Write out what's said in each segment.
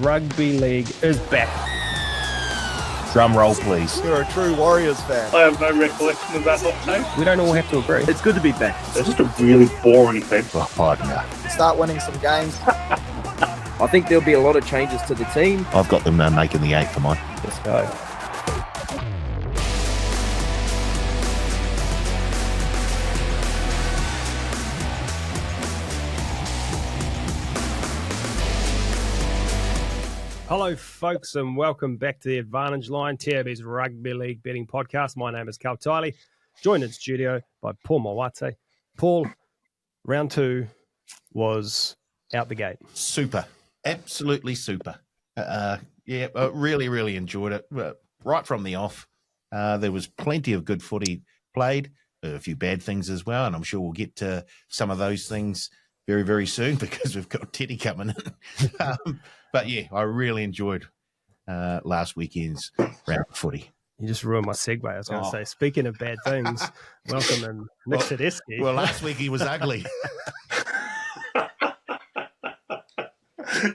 Rugby League is back. Drum roll, please. You're a true Warriors fan. I have no recollection of that hot take. We don't all have to agree. It's good to be back. It's just a really boring thing. Oh, partner. Start winning some games. I think there'll be a lot of changes to the team. I've got them making the 8 for mine. Let's go. Hello, folks, and welcome back to the Advantage Line, TAB's Rugby League betting podcast. My name is Cal Tiley, joined in studio by Paul Mawate. Paul, round 2 was out the gate. Super. Absolutely super. Really enjoyed it. Right from the off, there was plenty of good footy played, a few bad things as well, and I'm sure we'll get to some of those things very, very soon because we've got Teddy coming in. But yeah, I really enjoyed last weekend's round of footy. You just ruined my segue. I was going to say, speaking of bad things, welcome in Nick Tedeschi. Well, last week he was ugly.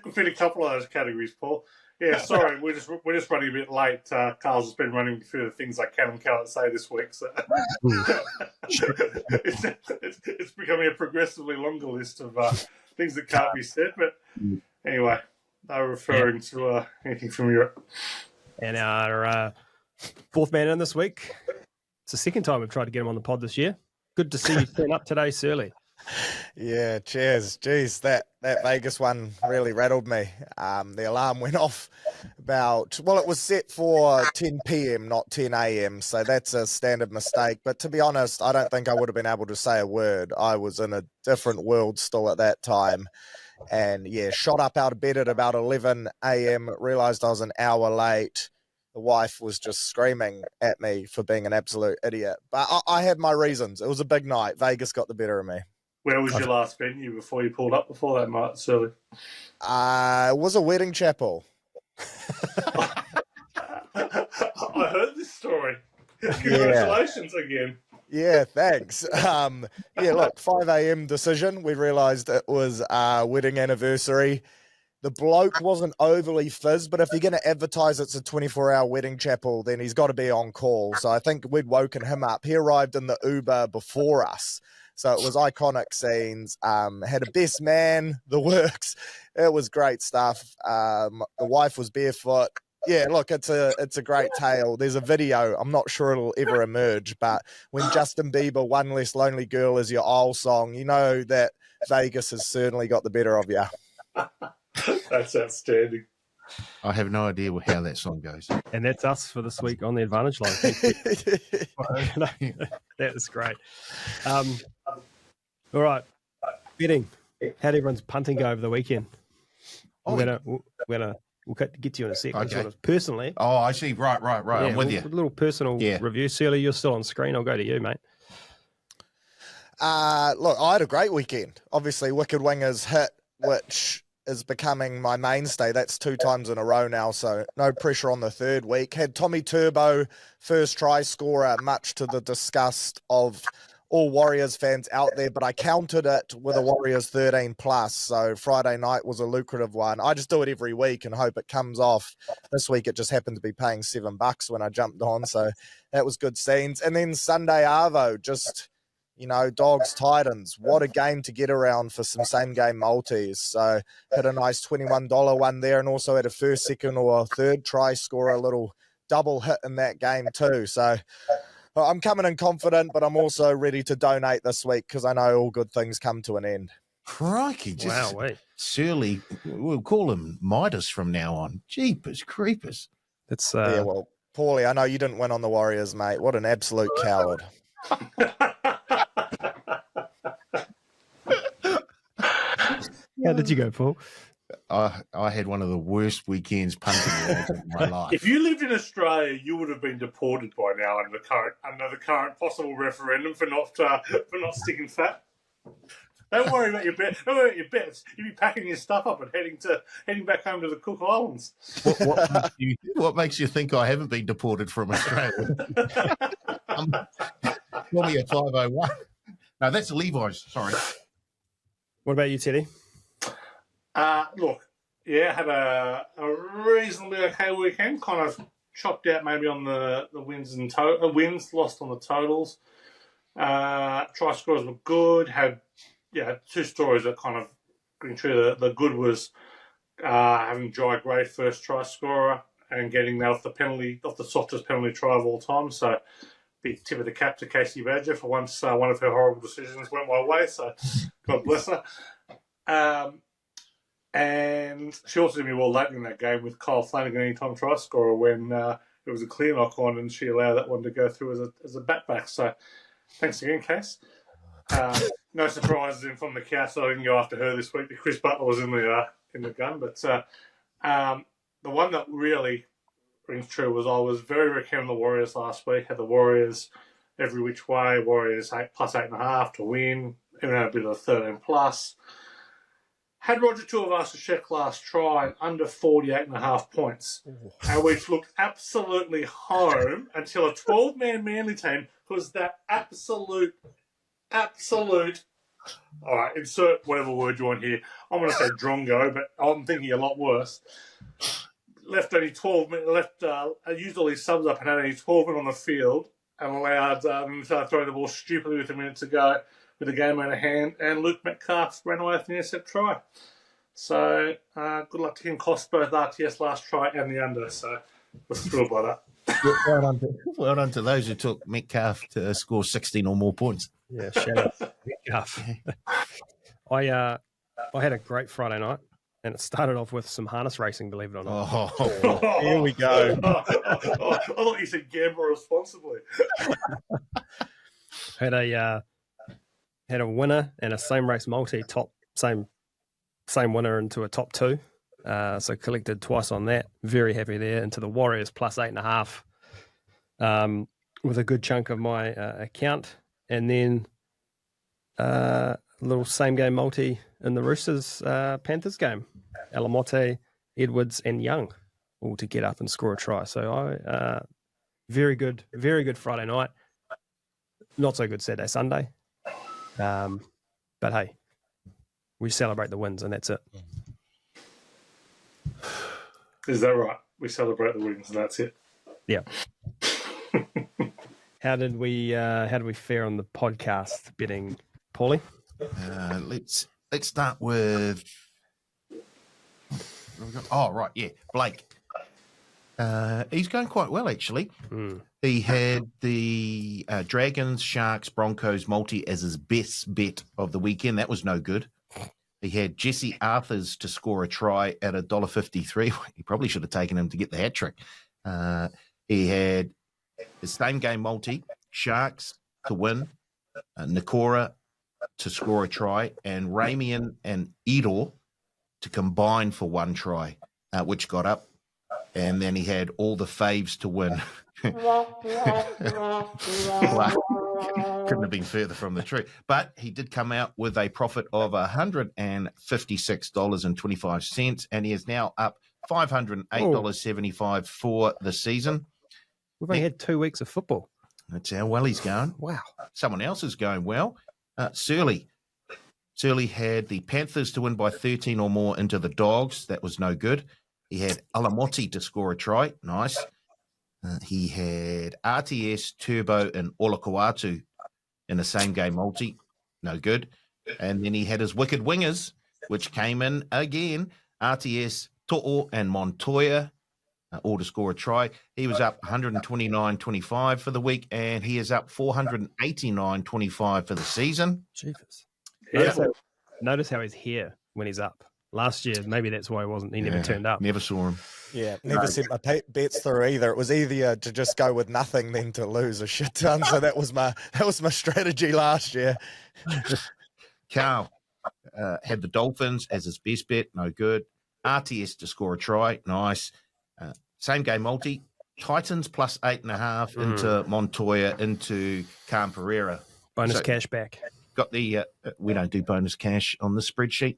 Could fit a couple of those categories, Paul. Yeah, sorry, we're just running a bit late. Carl's just been running through the things I can and cannot say this week, so it's becoming a progressively longer list of things that can't be said. But anyway, they were referring to anything from Europe. And our fourth man in this week. It's the second time we've tried to get him on the pod this year. Good to see you turn up today, Searley. Yeah, cheers. Geez, that Vegas one really rattled me. The alarm went off it was set for 10 p.m., not 10 a.m., so that's a standard mistake. But to be honest, I don't think I would have been able to say a word. I was in a different world still at that time. And yeah, shot up out of bed at about 11 a.m., realised I was an hour late. The wife was just screaming at me for being an absolute idiot. But I had my reasons. It was a big night. Vegas got the better of me. Where was your last venue before you pulled up before that night, Searley? It was a wedding chapel. I heard this story. Congratulations again. Yeah, thanks. Look, 5 a.m. decision. We realised it was our wedding anniversary. The bloke wasn't overly fizzed, but if you're going to advertise it's a 24-hour wedding chapel, then he's got to be on call. So I think we'd woken him up. He arrived in the Uber before us. So it was iconic scenes, had a best man, the works. It was great stuff. The wife was barefoot. Yeah, look, it's a great tale. There's a video. I'm not sure it'll ever emerge, but when Justin Bieber, One Less Lonely Girl is your old song, you know that Vegas has certainly got the better of you. That's outstanding. I have no idea how that song goes. And that's us for this week on the Advantage Line. Thank you. That is great. All right, betting. How did everyone's punting go over the weekend? We'll get to you in a second. Okay. Sort of personally. Oh, I see. Right. Yeah, I'm with you. A little personal review. Searley, you're still on screen. I'll go to you, mate. Look, I had a great weekend. Obviously, Wicked Wingers hit, which is becoming my mainstay. That's 2 times in a row now, so no pressure on the third week. Had Tommy Turbo, first try scorer, much to the disgust of all Warriors fans out there, but I counted it with a Warriors 13 plus. So Friday night was a lucrative one. I just do it every week and hope it comes off. This week it just happened to be paying $7 when I jumped on. So that was good scenes. And then Sunday Arvo, just, Dogs Titans. What a game to get around for some same game multis. So had a nice $21 one there and also had a first, second or third try scorer, a little double hit in that game too. So I'm coming in confident, but I'm also ready to donate this week because I know all good things come to an end. Crikey. Surely we'll call him Midas from now on. Jeepers creepers. It's Yeah, well, Paulie, I know you didn't win on the Warriors, mate. What an absolute coward. How did you go, Paul? I had one of the worst weekends punting of my life. If you lived in Australia, you would have been deported by now under the current possible referendum for not sticking fat. Don't worry about your bet. Don't worry about your bets. You'll be packing your stuff up and heading back home to the Cook Islands. What makes you think I haven't been deported from Australia? Call me a 501. No, that's Levi's. Sorry. What about you, Teddy? Look, Yeah, had a reasonably okay weekend. Kind of chopped out maybe on the wins and wins, lost on the totals. Try scores were good. Had two stories that kind of getting true. The good was having Jai Gray first try scorer and getting that off the softest penalty try of all time. So big tip of the cap to Casey Badger for once one of her horrible decisions went my way. So God bless her. And she also did me well late in that game with Kyle Flanagan anytime try scorer when it was a clear knock on and she allowed that one to go through as a bat back. So thanks again, Case. No surprises in from the couch, so I didn't go after her this week. Chris Butler was in the gun, but the one that really rings true was I was very, very keen on the Warriors last week. Had the Warriors every which way. Warriors plus 8.5 to win. Even had a bit of a 13 plus. Had Roger Tuivasa-Sheck last try under 48.5 points. And which looked absolutely home until a 12-man Manly team was that absolute. All right, insert whatever word you want here. I'm going to say drongo, but I'm thinking a lot worse. Left only 12 minutes. Used all his subs up and had only 12 men on the field and allowed them to throw the ball stupidly with a minute to go with the game out of hand. And Luke Metcalf ran away with the intercept try. So good luck to him. Cost both RTS last try and the under. So we're thrilled by that. Well done to those who took Metcalf to score 16 or more points. Yeah, shout out to Metcalf. I had a great Friday night, and it started off with some harness racing, believe it or not. Oh, Here we go. I thought you said gamble responsibly. Had a winner and a same race multi same winner into a top two. So collected twice on that. Very happy there. Into the Warriors plus 8.5 with a good chunk of my account. And then a little same game multi in the Roosters Panthers game. Alamote, Edwards, and Young all to get up and score a try. So very good Friday night. Not so good Saturday, Sunday. But hey, we celebrate the wins and that's it. Is that right? We celebrate the wins and that's it. Yeah. How did we fare on the podcast betting, Paulie? Let's start with. Oh right, yeah, Blake. He's going quite well actually. He had the Dragons, Sharks, Broncos multi as his best bet of the weekend. That was no good. He had Jesse Arthurs to score a try at $1.53. He probably should have taken him to get the hat trick. He had the same game multi, Sharks to win, Nakora to score a try, and Ramian and Edor to combine for one try, which got up. And then he had all the faves to win. Well, couldn't have been further from the truth. But he did come out with a profit of $156.25, and he is now up $508.75 for the season. We've only had 2 weeks of football. That's how well he's going. Wow. Someone else is going well. Searley. Searley had the Panthers to win by 13 or more into the Dogs. That was no good. He had Alamotti to score a try. Nice. He had RTS, Turbo, and Olakauatu in the same game multi. No good. And then he had his wicked wingers, which came in again. RTS, To'o, and Montoya, all to score a try. He was up 129.25 for the week, and he is up 489.25 for the season. Jesus. Yeah. Notice how he's here when he's up. Last year, maybe that's why he never turned up. Never saw him. Yeah, never sent my bets through either. It was easier to just go with nothing than to lose a shit ton. So that was my strategy last year. Carl had the Dolphins as his best bet. No good. RTS to score a try. Nice. Same game multi. Titans plus 8.5 into Montoya, into Cam Pereira. Bonus cash back. Got the we don't do bonus cash on the spreadsheet.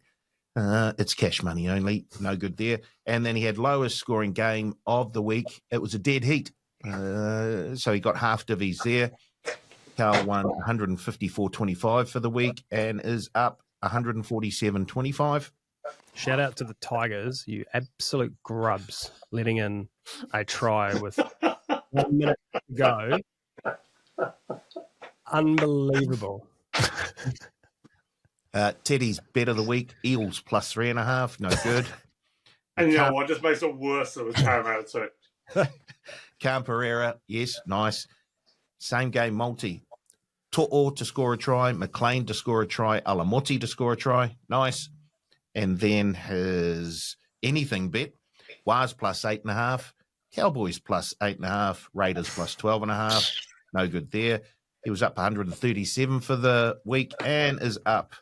It's cash money only. No good there. And then he had lowest scoring game of the week. It was a dead heat. So he got half divvies there. Carl won 154.25 for the week and is up 147.25. shout out to the Tigers, you absolute grubs, letting in a try with 1 minute to go. Unbelievable. Teddy's bet of the week, Eels plus 3.5, no good. And you know what? Just makes it worse that it was Parramatta too. Cam Pereira, yes, nice. Same game multi. To'o to score a try, McLean to score a try, Alamoti to score a try, nice. And then his anything bet, Waz plus 8.5, Cowboys plus 8.5, Raiders plus 12.5, no good there. He was up 137 for the week and is up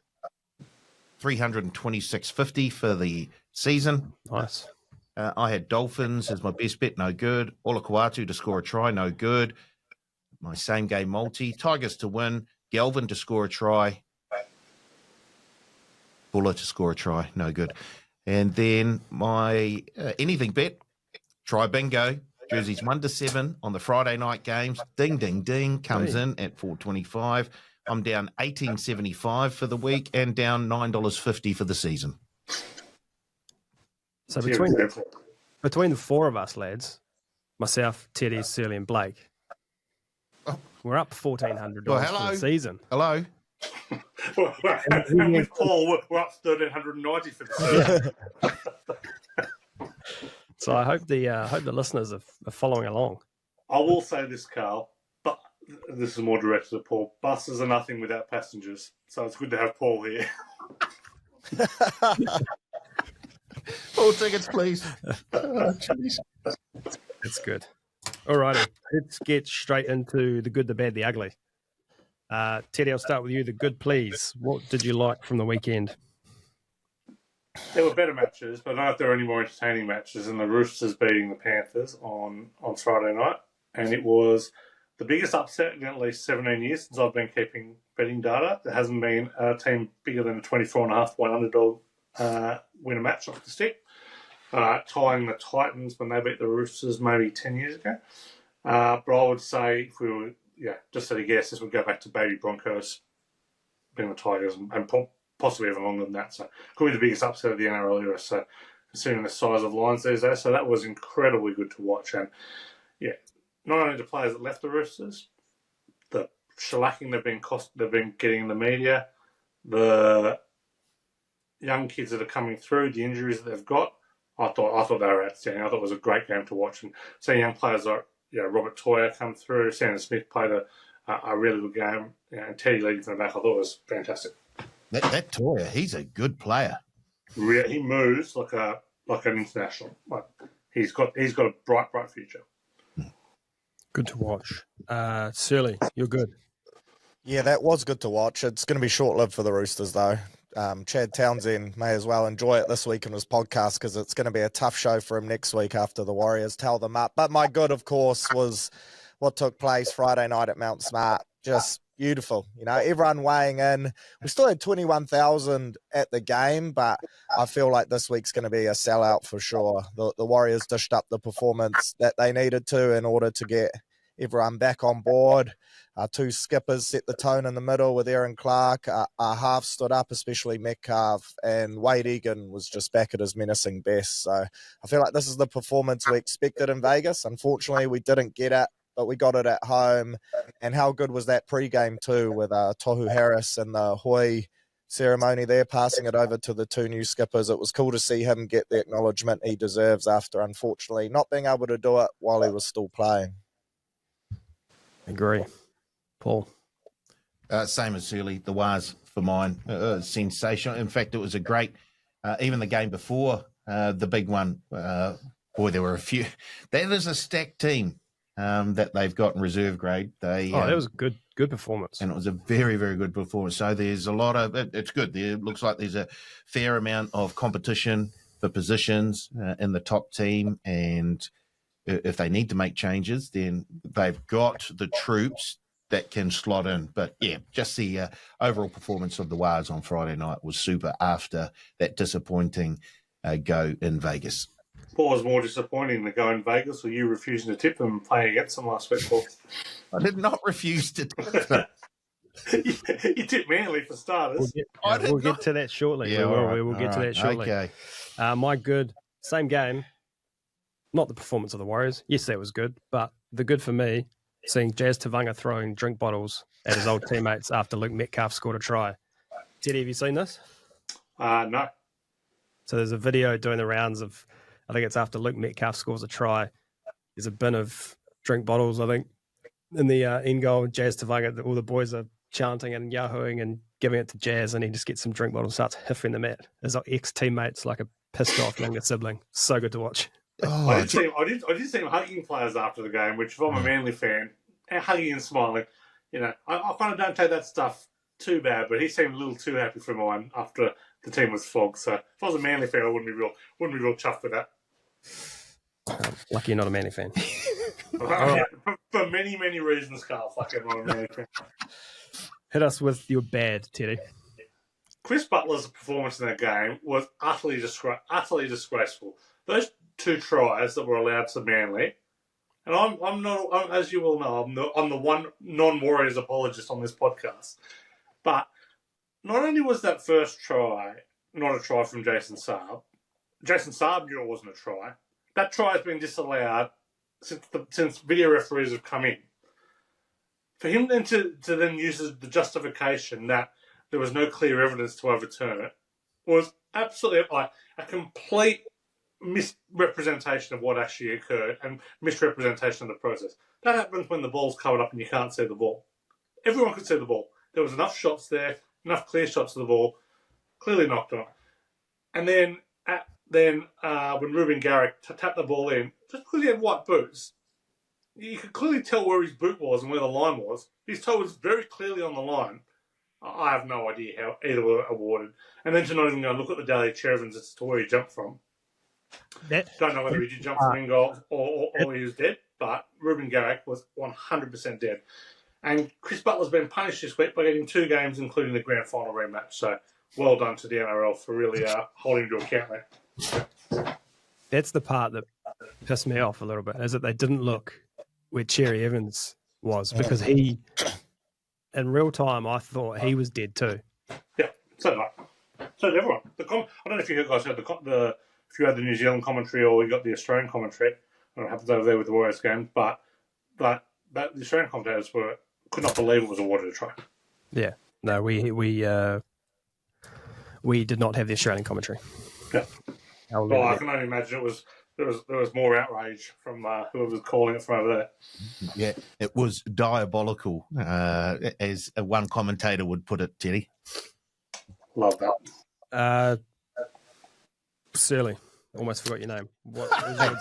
326.50 for the season. Nice. I had Dolphins as my best bet, no good. Olakuatu to score a try, no good. My same game multi, Tigers to win, Galvin to score a try, Buller to score a try, no good. And then my anything bet, try bingo, jerseys 1 to 7 on the Friday night games. Ding, ding, ding, comes in at $4.25. I'm down $18.75 for the week and down $9.50 for the season. So between the four of us, lads, myself, Teddy, Searley, and Blake, we're up $1,400 for the season. Hello. And with Paul, we're up $1,390 for the season. So I hope the listeners are following along. I will say this, Carl, but this is more directed at Paul. Buses are nothing without passengers, so it's good to have Paul here. 4 tickets, please. That's good. All righty. Let's get straight into the good, the bad, the ugly. Teddy, I'll start with you. The good, please. What did you like from the weekend? There were better matches, but I don't know if there were any more entertaining matches than the Roosters beating the Panthers on Friday night. And it was the biggest upset in at least 17 years since I've been keeping betting data. There hasn't been a team bigger than a 24.5 point underdog win a match off the stick. Tying the Titans when they beat the Roosters maybe 10 years ago. But I would say if we were, just at a guess, this would go back to baby Broncos being the Tigers and possibly even longer than that. So could be the biggest upset of the NRL era. So considering the size of lines these days, so that was incredibly good to watch. And not only the players that left the Roosters, the shellacking they've been getting in the media, the young kids that are coming through, the injuries that they've got. I thought they were outstanding. I thought it was a great game to watch, and seeing young players like Robert Toyer come through, Sandon Smith played a really good game, and Teddy leading from the back. I thought it was fantastic. That Toyer, he's a good player. He moves like an international. He's got a bright future. Good to watch. Searley, you're good. Yeah, that was good to watch. It's going to be short-lived for the Roosters, though. Chad Townsend may as well enjoy it this week in his podcast because it's going to be a tough show for him next week after the Warriors tell them up. But my good, of course, was what took place Friday night at Mount Smart. Just beautiful. Everyone weighing in. We still had 21,000 at the game, but I feel like this week's going to be a sellout for sure. The Warriors dished up the performance that they needed to in order to get everyone back on board. Our two skippers set the tone in the middle with Aaron Clark. Our half stood up, especially Metcalf, and Wade Egan was just back at his menacing best. So I feel like this is the performance we expected in Vegas. Unfortunately, we didn't get it, but we got it at home. And how good was that pregame too with Tohu Harris and the Hoi ceremony there, passing it over to the two new skippers. It was cool to see him get the acknowledgement he deserves after, unfortunately, not being able to do it while he was still playing. Agree. Paul? Same as Searley, the Waz for mine. Sensational. In fact, it was a great, even the game before the big one, there were a few. That is a stacked team that they've got in reserve grade. That was a good performance. And it was a very, very good performance. So there's a lot of, it's good. It looks like there's a fair amount of competition for positions in the top team. And if they need to make changes, then they've got the troops that can slot in. But just the overall performance of the Waz on Friday night was super after that disappointing go in Vegas. What was more disappointing, the go in Vegas, or you refusing to tip them and playing against them last week, Paul? I did not refuse to tip them. You tipped Manly for starters. We'll get to that shortly. Yeah, We will get to that shortly. Okay. My good, same game. Not the performance of the Warriors. Yes, that was good. But the good for me, seeing Jazz Tavanga throwing drink bottles at his old teammates after Luke Metcalf scored a try. Teddy, have you seen this? No. So there's a video doing the rounds of, I think it's after Luke Metcalf scores a try. There's a bin of drink bottles, I think, in the end goal. Jazz Tavanga, all the boys are chanting and yahooing and giving it to Jazz, and he just gets some drink bottles, starts hiffing them at his ex-teammates like a pissed off younger sibling. So good to watch. Oh, I did see him hugging players after the game, which if I'm a Manly fan, and hugging and smiling, I kind of don't take that stuff too bad, but he seemed a little too happy for mine after the team was flogged. So if I was a Manly fan, I wouldn't be real chuffed with that. Lucky you're not a Manly fan. For many, many reasons, Carl. Fucking not a Manly fan. Hit us with your bad, Teddy. Chris Butler's performance in that game was utterly disgraceful. Those 2 tries that were allowed to Manly, and I'm not, as you all know, I'm the one non-Warriors apologist on this podcast. But not only was that first try not a try from Jason Saab, Jason Saab knew it wasn't a try. That try has been disallowed since video referees have come in. For him then to then use the justification that there was no clear evidence to overturn it was absolutely like a complete misrepresentation of what actually occurred and misrepresentation of the process. That happens when the ball's covered up and you can't see the ball. Everyone could see the ball. There was enough shots there, enough clear shots of the ball, clearly knocked on. And then when Ruben Garrick tapped the ball in, just because he had white boots, you could clearly tell where his boot was and where the line was. His toe was very clearly on the line. I have no idea how either were awarded. And then to not even go and look at the Daly Chervins as to where he jumped from. Don't know whether he did jump from in goal or he was dead, but Ruben Garrick was 100% dead. And Chris Butler's been punished this week by getting 2 games, including the grand final rematch. So well done to the NRL for really holding him to account there. That's the part that pissed me off a little bit, is that they didn't look where Cherry Evans was, because he, in real time, I thought he was dead too. Yeah, so did I. So did everyone. I don't know if you guys heard if you had the New Zealand commentary or you got the Australian commentary. I don't know what happens over there with the Warriors game, but the Australian commentators could not believe it was awarded a try. Yeah, no, we did not have the Australian commentary. Yeah. Well, I can only imagine there was more outrage from whoever was calling it from over there. Yeah, it was diabolical, as one commentator would put it, Teddy. Love that. Searley, almost forgot your name. What was your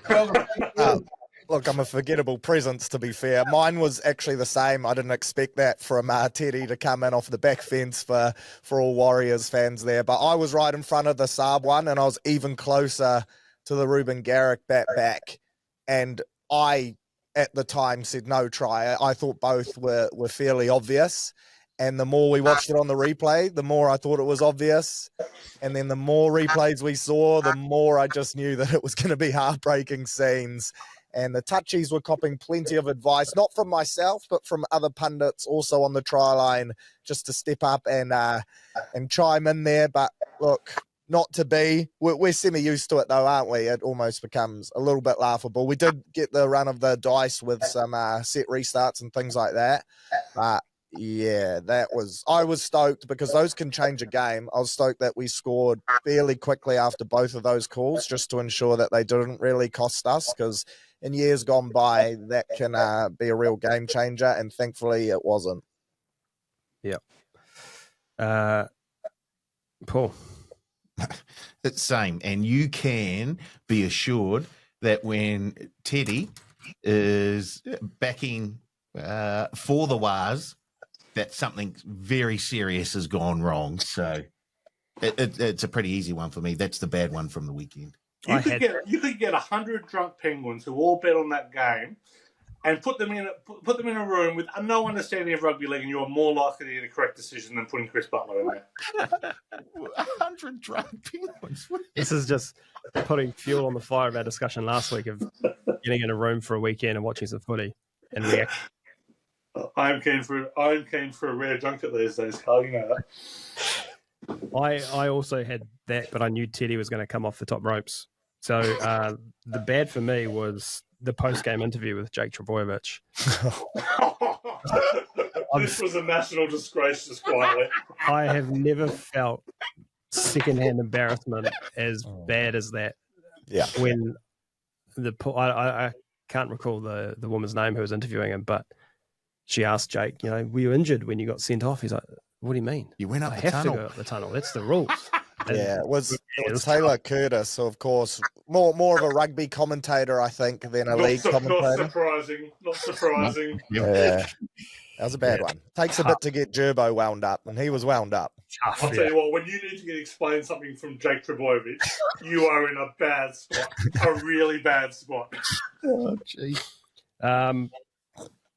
bad? Look, I'm a forgettable presence, to be fair. Mine was actually the same. I didn't expect that from Teddy to come in off the back fence for all Warriors fans there. But I was right in front of the Saab one, and I was even closer to the Ruben Garrick back. And I, at the time, said no try. I thought both were fairly obvious. And the more we watched it on the replay, the more I thought it was obvious. And then the more replays we saw, the more I just knew that it was going to be heartbreaking scenes. And the touchies were copping plenty of advice, not from myself, but from other pundits also on the try line, just to step up and chime in there. But look, not to be. We're semi-used to it though, aren't we? It almost becomes a little bit laughable. We did get the run of the dice with some set restarts and things like that. But yeah, I was stoked because those can change a game. I was stoked that we scored fairly quickly after both of those calls, just to ensure that they didn't really cost us, because in years gone by, that can be a real game changer, and thankfully it wasn't. Yeah. Paul. It's same, and you can be assured that when Teddy is backing for the Wars, that something very serious has gone wrong. So it's a pretty easy one for me. That's the bad one from the weekend. You could get 100 drunk Penguins who all bet on that game, and put them in a room with no understanding of rugby league, and you're more likely to get a correct decision than putting Chris Butler in there. 100 drunk Penguins. This is just putting fuel on the fire of our discussion last week of getting in a room for a weekend and watching some footy and react. I'm keen for a rare junket these days, Carl. You know that. I also had that, but I knew Teddy was going to come off the top ropes. So the bad for me was the post-game interview with Jake Trebojevic. This was a national disgrace, just quietly. I have never felt secondhand embarrassment as bad as that. Yeah. When I can't recall the woman's name who was interviewing him, but she asked Jake, were you injured when you got sent off? He's like, what do you mean? You went up I the have tunnel. to go up the tunnel. That's the rules. Yeah, it was Taylor Curtis, of course, more of a rugby commentator, I think, than a league commentator. Not surprising. Yeah, that was a bad one. Takes a bit to get Gerbo wound up, and he was wound up. I'll tell you what, when you need to get explained something from Jake Trebojevic, you are in a bad spot, a really bad spot. Oh, gee.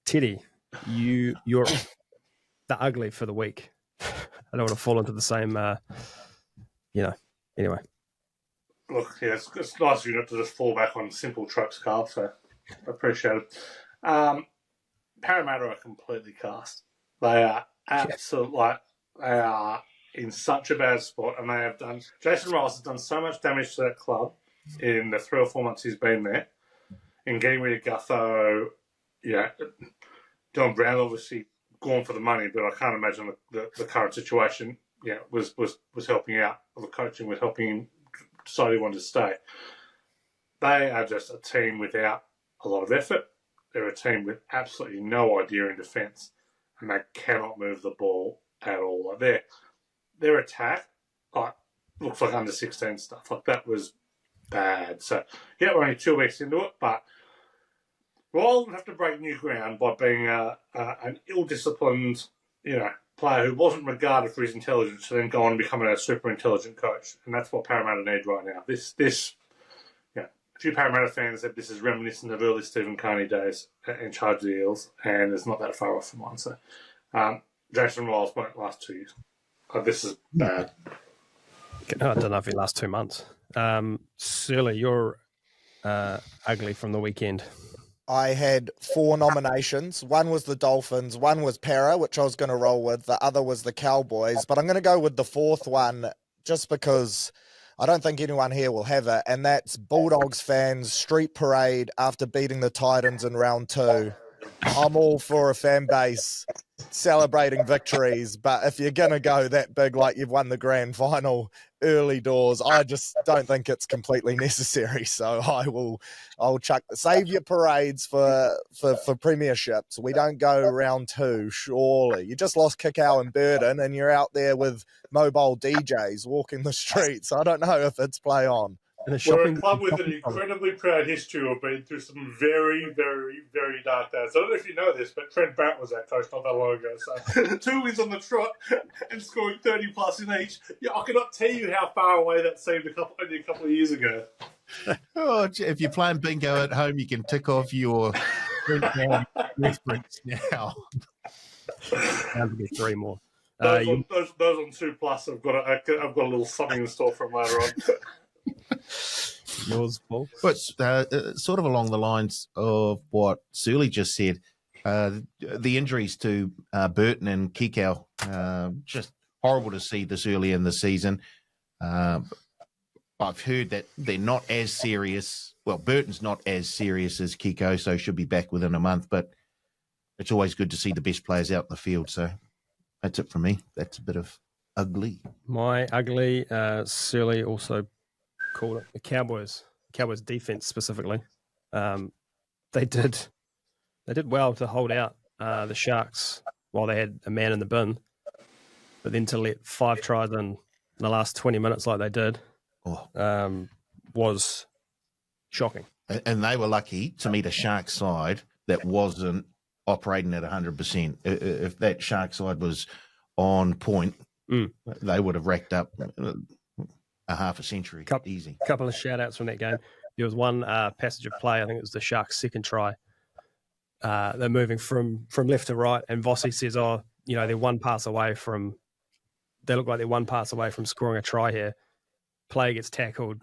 Teddy, you're the ugly for the week. I don't want to fall into the same, anyway. Look, yeah, it's nice of you not to just fall back on simple tropes, Carl, so I appreciate it. Parramatta are completely cast. They are they are in such a bad spot, and they have done. Jason Rice has done so much damage to that club in the 3 or 4 months he's been there. In getting rid of Gutho, John Brown obviously gone for the money, but I can't imagine the current situation. Was helping out. The coaching was helping him decide he wanted to stay. They are just a team without a lot of effort. They're a team with absolutely no idea in defence, and they cannot move the ball at all. Like their attack, looks like under 16 stuff. Like that was bad. So we're only 2 weeks into it, but rather than have to break new ground by being an ill-disciplined, player who wasn't regarded for his intelligence, to then go on and become a super intelligent coach, and that's what Parramatta need right now. A few Parramatta fans said this is reminiscent of early Stephen Carney days in charge of the Eels, and it's not that far off from mine. So, Jason Riles won't last 2 years. This is bad. I don't know if it lasts 2 months. Searley, you're ugly from the weekend. I had 4 nominations. One was the Dolphins, one was Para, which I was going to roll with. The other was the Cowboys, but I'm going to go with the 4th one just because I don't think anyone here will have it, and that's Bulldogs fans' street parade after beating the Titans in round 2. I'm all for a fan base celebrating victories, but if you're going to go that big like you've won the grand final early doors, I just don't think it's completely necessary. So I'll chuck save your parades for premierships. We don't go round 2, surely. You just lost Kickow and Burden, and you're out there with mobile DJs walking the streets. I don't know if it's play on. We're a club with an incredibly proud history of being through some very, very, very dark days. I don't know if you know this, but Trent Barrett was our coach not that long ago. So 2 wins on the trot and scoring 30 plus in each. I cannot tell you how far away that seemed only a couple of years ago. Oh, if you're playing bingo at home, you can tick off your reference now. Down to be 3 more. Those on 2+, I've got a little something in store for them later on. Yours, Paul? But sort of along the lines of what Searley just said, the injuries to Burton and Kikau, just horrible to see this early in the season. I've heard that they're not as serious. Well, Burton's not as serious as Kikau, so should be back within a month. But it's always good to see the best players out in the field. So that's it from me. That's a bit of ugly. My ugly, Searley also called it the Cowboys defense specifically. They did well to hold out the Sharks while they had a man in the bin, but then to let 5 tries in the last 20 minutes like they did was shocking. And they were lucky to meet a Shark side that wasn't operating at 100%. If that Shark side was on point, they would have racked up a half a century. Easy. Couple of shout outs from that game. There was one passage of play, I think it was the Sharks' second try. They're moving from left to right, and Vossi says, they're one pass away from scoring a try here. Player gets tackled,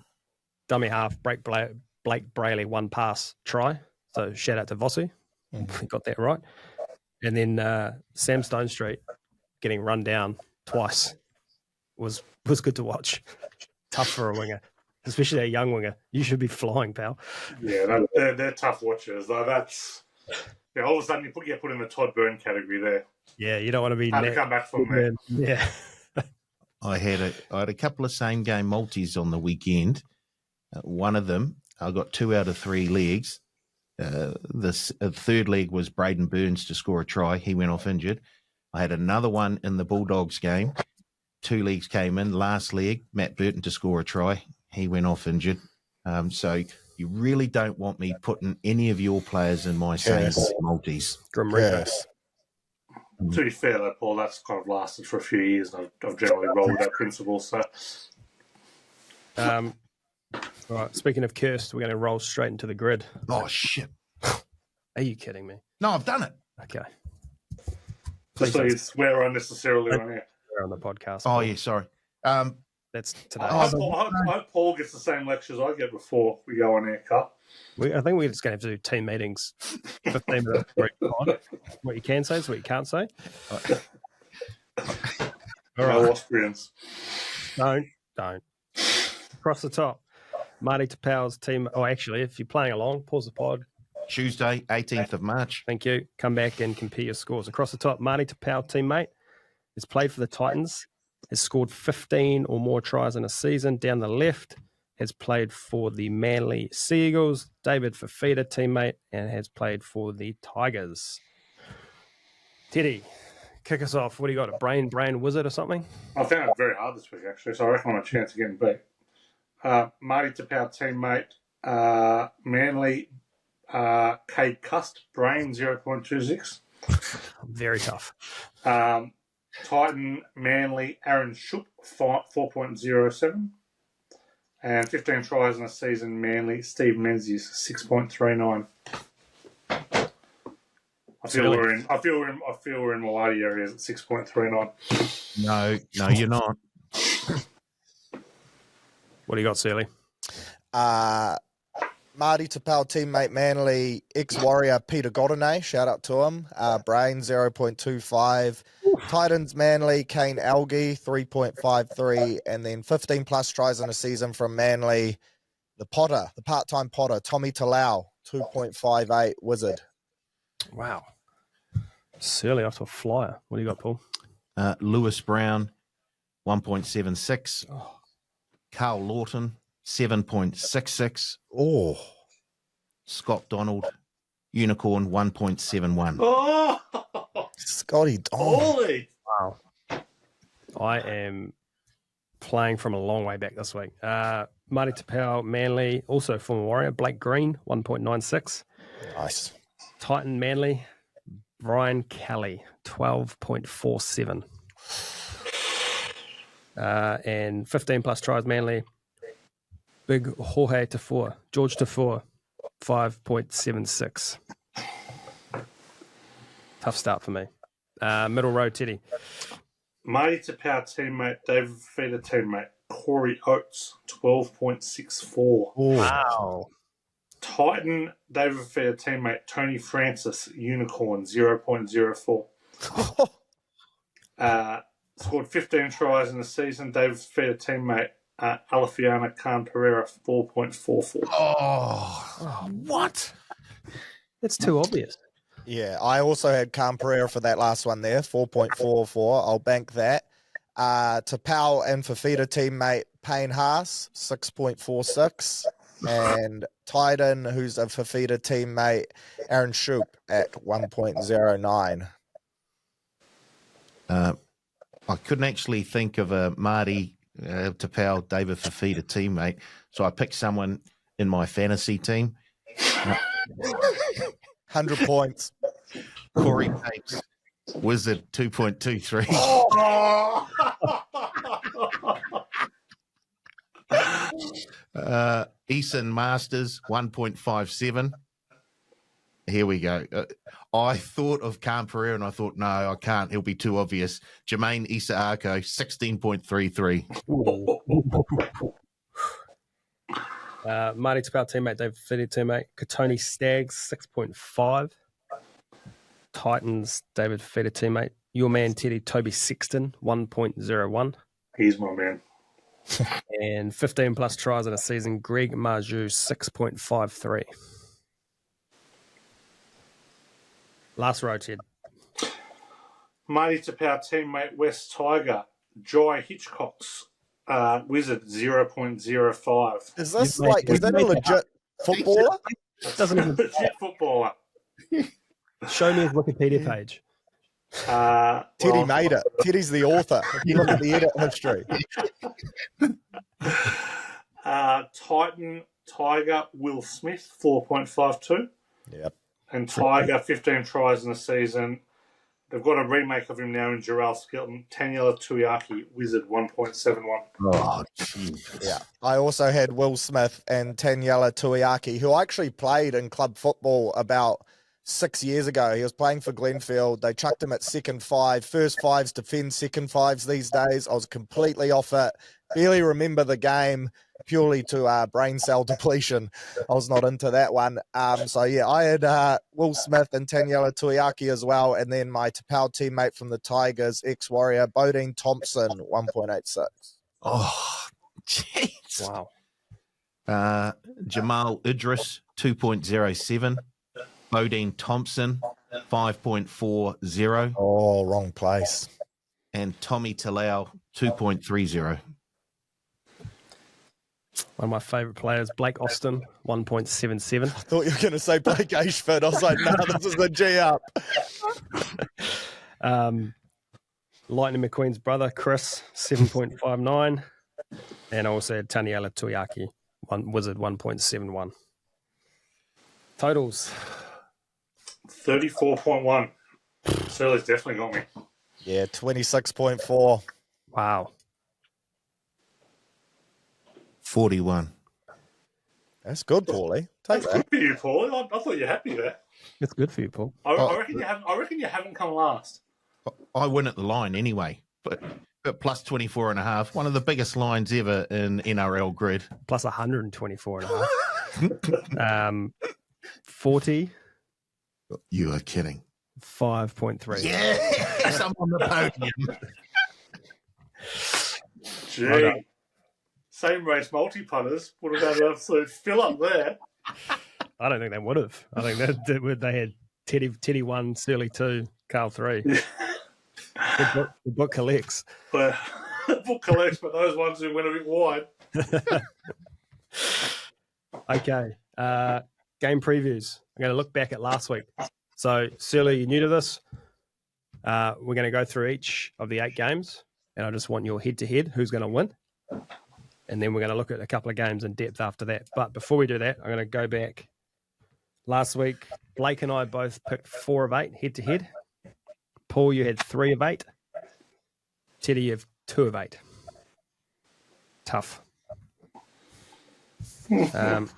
dummy half, Blake Brayley, 1 pass try. So shout out to Vossi. He got that right. And then Sam Stone Street getting run down twice was good to watch. Tough for a winger, especially a young winger. You should be flying, pal. Yeah, they're tough watchers. Like that's all of a sudden you get put in the Todd Byrne category there. Yeah, you don't want to be Hard to come back from there. Yeah. I had a couple of same game multis on the weekend. One of them, I got 2 out of 3 legs. The third leg was Braden Burns to score a try. He went off injured. I had another one in the Bulldogs game. 2 legs came in. Last leg, Matt Burton to score a try. He went off injured. So you really don't want me putting any of your players in my same multis. Grim Reaper. To be fair, though, Paul, that's kind of lasted for a few years, and I've generally rolled with that principle. So, all right. Speaking of cursed, we're going to roll straight into the grid. Oh, shit. Are you kidding me? No, I've done it. Okay. just so you swear unnecessarily on here. On the podcast. Oh, yeah, sorry. That's today. I hope Paul gets the same lectures I get before we go on air, Carl. I think we're just going to have to do team meetings. 15 minutes per pod. What you can say is what you can't say. All No Austrians. Don't. Across the top. Marty Tapau's team. Oh, actually, if you're playing along, pause the pod. Tuesday, 18th of March. Thank you. Come back and compare your scores. Across the top, Marty Tapau, teammate, has played for the Titans, has scored 15 or more tries in a season. Down the left, has played for the Manly Sea Eagles. David Fafita, teammate, and has played for the Tigers. Teddy, kick us off. What do you got, a brain wizard or something? I found it very hard this week, actually, so I reckon I'm a chance of getting beat. Marty Tapau, teammate, Manly, Cade Cust, brain 0.26. Very tough. Titan, Manly, Aaron Shook, 4.07. And 15 tries in a season, Manly, Steve Menzies, 6.39. I feel we're in Maladi areas at 6.39. No, you're not. What do you got, Searley? Marty Tapau, teammate Manly, ex-Warrior Peter Godinay, shout out to him. Brain 0.25. Titans Manly, Kane Algie 3.53, and then 15 plus tries in a season from Manly. The part-time Potter, Tommy Talau 2.58 Wizard. Wow. Searley off to a flyer. What do you got, Paul? Lewis Brown, 1.76. Oh. Carl Lawton, 7.66. Oh. Scott Donald, Unicorn, 1.71. Oh! Scotty Donald. Holy! Wow. I am playing from a long way back this week. Marty Tapau, Manly, also former Warrior, Blake Green, 1.96. Nice. Titan Manly, Brian Kelly, 12.47. And 15 plus tries Manly, Big Jorge Tafur, George Tafur, 5.76. Tough start for me. Middle row, Teddy. Marty Tapau, teammate, David Fafita, teammate, Corey Oates, 12.64. Wow. Titan, David Fafita, teammate, Tony Francis, Unicorn, 0.04. Scored 15 tries in the season. David Fafita, teammate, Alafiana Khan Pereira, 4.44. Oh, what? That's too obvious. Yeah, I also had Khan Pereira for that last one there, 4.44. I'll bank that. Tapau and Fafita teammate Payne Haas, 6.46. And Titan, who's a Fafita teammate, Aaron Shoop at 1.09. I couldn't actually think of a Marty Tapau, David Fafita teammate, so I picked someone in my fantasy team. 100 points. Corey Pates, Wizard, 2.23. Eason Masters, 1.57. Here we go. I thought of Khan Pereira and I thought, no, I can't. He'll be too obvious. Jermaine Issa-Arco, 16.33. Marty Tapau teammate, David Fafita teammate, Katoni Staggs, 6.5. Titans, David Feeder teammate. Your man, Teddy, Toby Sexton, 1.01. He's my man. And 15 plus tries in a season, Greg Marju, 6.53. Last row, Ted. Marty Tapau teammate West Tiger, Joy Hitchcock's Wizard, 0.05. Is that a legit footballer? Doesn't even Legit footballer. show me his Wikipedia page. Teddy made it. Teddy's the author. If you look at the edit history. Titan Tiger Will Smith, 4.52. Yep. And Tiger, 15 tries in the season. They've got a remake of him now in Jarrell Skeleton. Taniela Tuiaki, Wizard, 1.71. Oh, jeez. Yeah. I also had Will Smith and Taniela Tuiaki, who actually played in club football about 6 years ago. He was playing for Glenfield. They chucked him at second five. First fives defend second fives these days. I was completely off it. Barely remember the game purely to brain cell depletion. I was not into that one. So, yeah, I had Will Smith and Taniela Tuiaki as well. And then my Tapau teammate from the Tigers, ex-Warrior, Bodine Thompson, 1.86. Oh, jeez. Wow. Jamal Idris, 2.07. Bodine Thompson, 5.40. Oh, wrong place. And Tommy Talau, 2.30. One of my favourite players, Blake Austin, 1.77. I thought you were going to say Blake Ashford. I was like, no, this is a G up. Lightning McQueen's brother, Chris, 7.59. And I also had Taniela Tuiaki, Wizard, 1.71. Totals. 34.1. Searley's definitely got me. Yeah, 26.4. Wow. 41. That's good, Paulie. Take That's that. good for you, Paul. I thought you were happy there. That's good for you, Paul. I reckon you haven't come last. I win at the line anyway, but plus 24 and a half. One of the biggest lines ever in NRL grid. Plus 124 and a half. 40. You are kidding. 5.3. Yes, I'm on the podium. Gee. Well Same race multi-punters would have had an absolute fill up there. I don't think they would have. I think they had Teddy 1, Searley 2, Carl 3. The book collects. But the book collects, but those ones who went a bit wide. Okay. Game previews. I'm going to look back at last week. So, Searley, you're new to this. We're going to go through each of the 8 games, and I just want your head-to-head, who's going to win. And then we're going to look at a couple of games in depth after that. But before we do that, I'm going to go back. Last week, Blake and I both picked 4 of 8 head-to-head. Paul, you had 3 of 8. Teddy, you have 2 of 8. Tough. No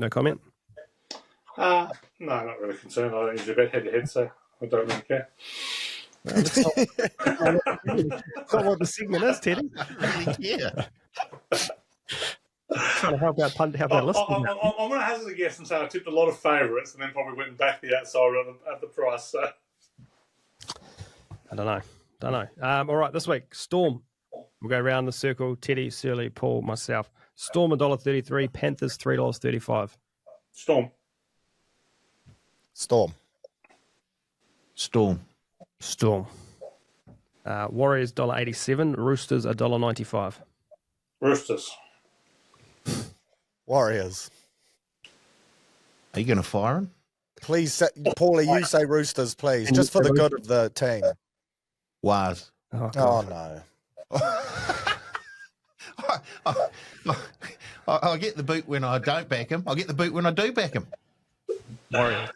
comment? No, not really concerned. I don't usually bet head-to-head, so I don't really care. That's not what the segment is, Teddy. Yeah. Trying to help our listeners. I'm going to hazard a guess and say I tipped a lot of favourites and then probably went back the outside at the price. So I don't know. All right, this week, Storm. We'll go around the circle. Teddy, Searley, Paul, myself. Storm $1.33, Panthers $3.35. Storm. Warriors $1.87, Roosters $1.95. Roosters. Warriors. Are you going to fire him? Please, Paulie, you say Roosters, please, just for the good of the team. Was. Oh, no. I'll get the boot when I don't back him. I'll get the boot when I do back him. Warriors.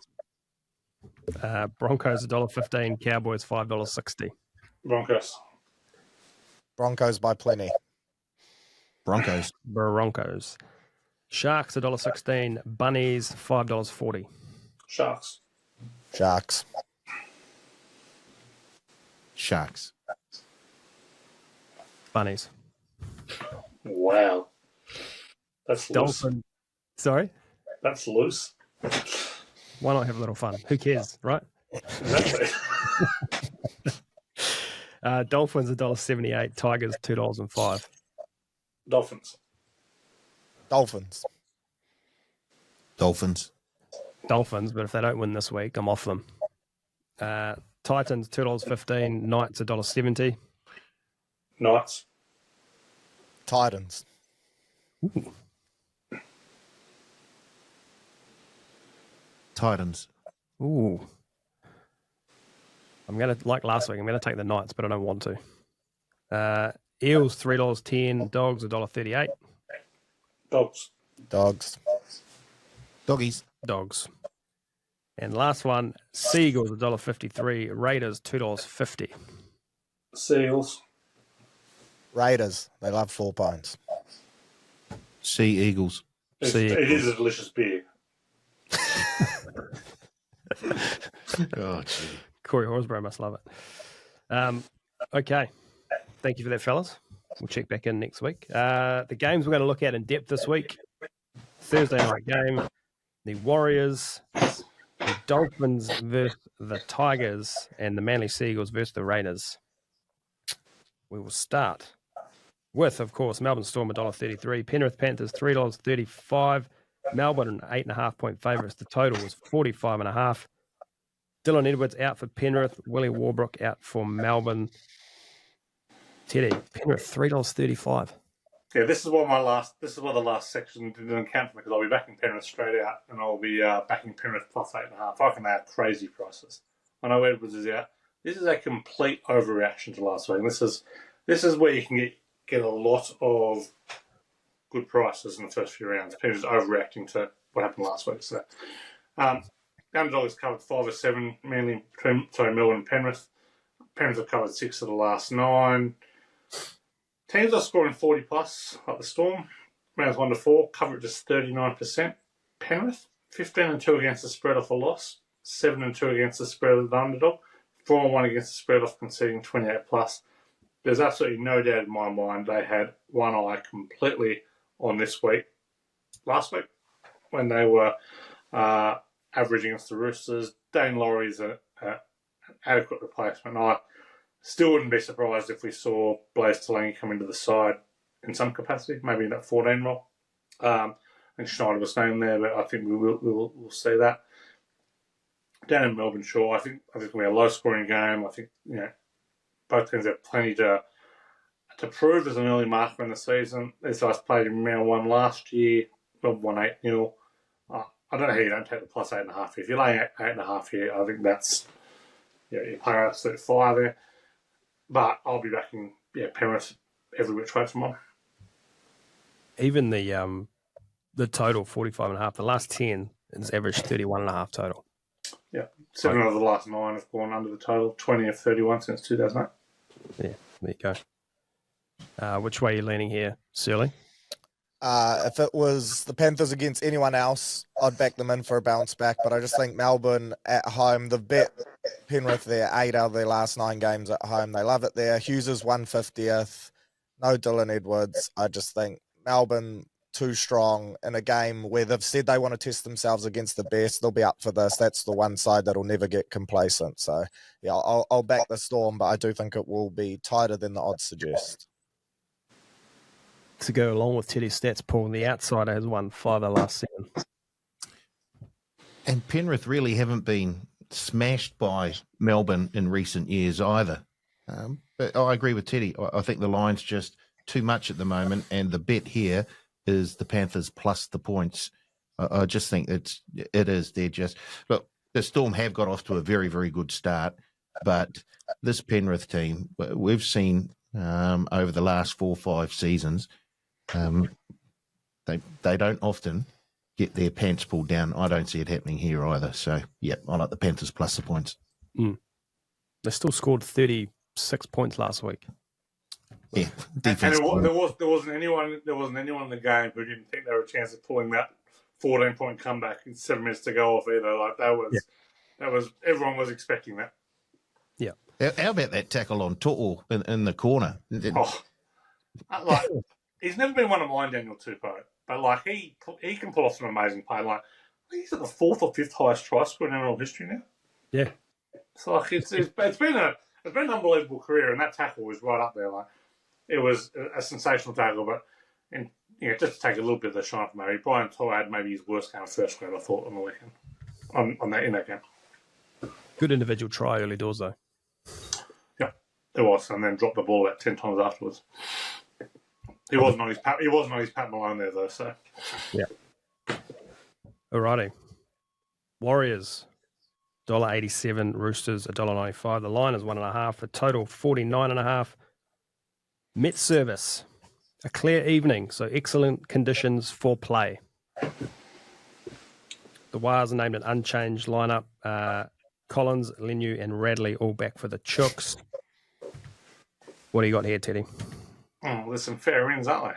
Broncos $1.15, Cowboys $5.60. Broncos by plenty. Broncos. Sharks $1.16, Bunnies $5.40. Sharks. Bunnies. Wow. That's loose. Sorry? That's loose. Why not have a little fun? Who cares, right? Exactly. Dolphins $1.78, Tigers $2.05. Dolphins. Dolphins. Dolphins. Dolphins, but if they don't win this week, I'm off them. Titans $2.15, Knights $1.70. Knights. Titans. Ooh. Titans. Ooh. I'm gonna, like last week, I'm gonna take the Knights, but I don't want to. Eels $3.10, Dogs $1.38. Dogs. Dogs. Doggies. Dogs. And last one, Seagulls $1.53, Raiders $2.50. Seals. Raiders. They love 4 points. Sea Eagles. It is a delicious beer. Oh, gee. Corey Horsburgh must love it. Okay. Thank you for that, fellas. We'll check back in next week. The games we're going to look at in depth this week. Thursday night game. The Warriors, the Dolphins versus the Tigers, and the Manly Seagulls versus the Raiders. We will start with, of course, Melbourne Storm $1.33, Penrith Panthers $3.35, Melbourne an 8.5-point favourites. The total was 45.5. Dylan Edwards out for Penrith, Willie Warbrook out for Melbourne. Teddy, Penrith $3.35. Yeah, this is why the last section didn't count for me, because I'll be backing Penrith straight out, and I'll be backing Penrith plus 8.5. I can add crazy prices. I know Edwards is out. This is a complete overreaction to last week. This is where you can get a lot of good prices in the first few rounds. Penrith's overreacting to what happened last week. So, underdogs covered 5 or 7, mainly Melbourne and Penrith. Penrith have covered 6 of the last 9. Teams are scoring 40 plus, like the Storm. Rounds 1 to 4, coverage is 39%. Penrith, 15-2 against the spread off a loss, 7-2 against the spread of the underdog, 4-1 against the spread off conceding 28 plus. There's absolutely no doubt in my mind they had one eye completely on this week. Last week, when they were averaging against the Roosters, Dane Laurie's an adequate replacement. I still wouldn't be surprised if we saw Blaise Talangi come into the side in some capacity, maybe in that 14 role. I think Schneider was named there, but I think we'll see that. Down in Melbourne, sure. I think it's going to be a low-scoring game. I think both teams have plenty to prove as an early marker in the season. These guys played in round 1 last year. Melbourne won 8-0. I don't know how you don't take the plus 8.5. If you're laying 8.5 here, I think that's you're playing absolute fire there. But I'll be backing Penrith every which way from on. Even the total 45.5. The last 10 is averaged 31.5 total. Yeah, 7 of the last 9 have gone under the total. 20 of 31 since 2008. Yeah, there you go. Which way are you leaning here, Searley? If it was the Panthers against anyone else, I'd back them in for a bounce back. But I just think Melbourne at home, they've bet Penrith there 8 out of their last 9 games at home. They love it there. Hughes is 150th. No Dylan Edwards. I just think Melbourne too strong in a game where they've said they want to test themselves against the best. They'll be up for this. That's the one side that'll never get complacent. So, yeah, I'll back the Storm, but I do think it will be tighter than the odds suggest. To go along with Teddy's stats, Paul, the outsider has won 5 of the last 7. And Penrith really haven't been smashed by Melbourne in recent years either. But I agree with Teddy. I think the line's just too much at the moment, and the bet here is the Panthers plus the points. I just think it is. They're just look. The Storm have got off to a very, very good start, but this Penrith team, we've seen over the last 4 or 5 seasons, they don't often get their pants pulled down. I don't see it happening here either. So, yeah, I like the Panthers plus the points. They still scored 36 points last week. Yeah, defense. And there wasn't anyone in the game who didn't think there were a chance of pulling that 14-point comeback in 7 minutes to go off either. Like that was everyone was expecting that. Yeah. How about that tackle on To'o in the corner? He's never been one of mine, Daniel Tupou, but he can pull off some amazing play. Like he's at the 4th or 5th highest try scorer in NRL history now. Yeah. So like it's been an unbelievable career, and that tackle was right up there. Like it was a sensational tackle, but just to take a little bit of the shine from maybe Brian Toy had maybe his worst game of first grade, I thought, on the weekend in that game. Good individual try early doors though. Yeah, it was, and then dropped the ball about 10 times afterwards. He wasn't on his Pat Malone there though. So yeah. Alrighty. Warriors $1.87, Roosters $1.95. The line is 1.5. A total 49.5. Met service, a clear evening, so excellent conditions for play. The Wires are named an unchanged lineup. Collins, Lenu, and Radley all back for the Chooks. What do you got here, Teddy? Oh, there's some fair wins, aren't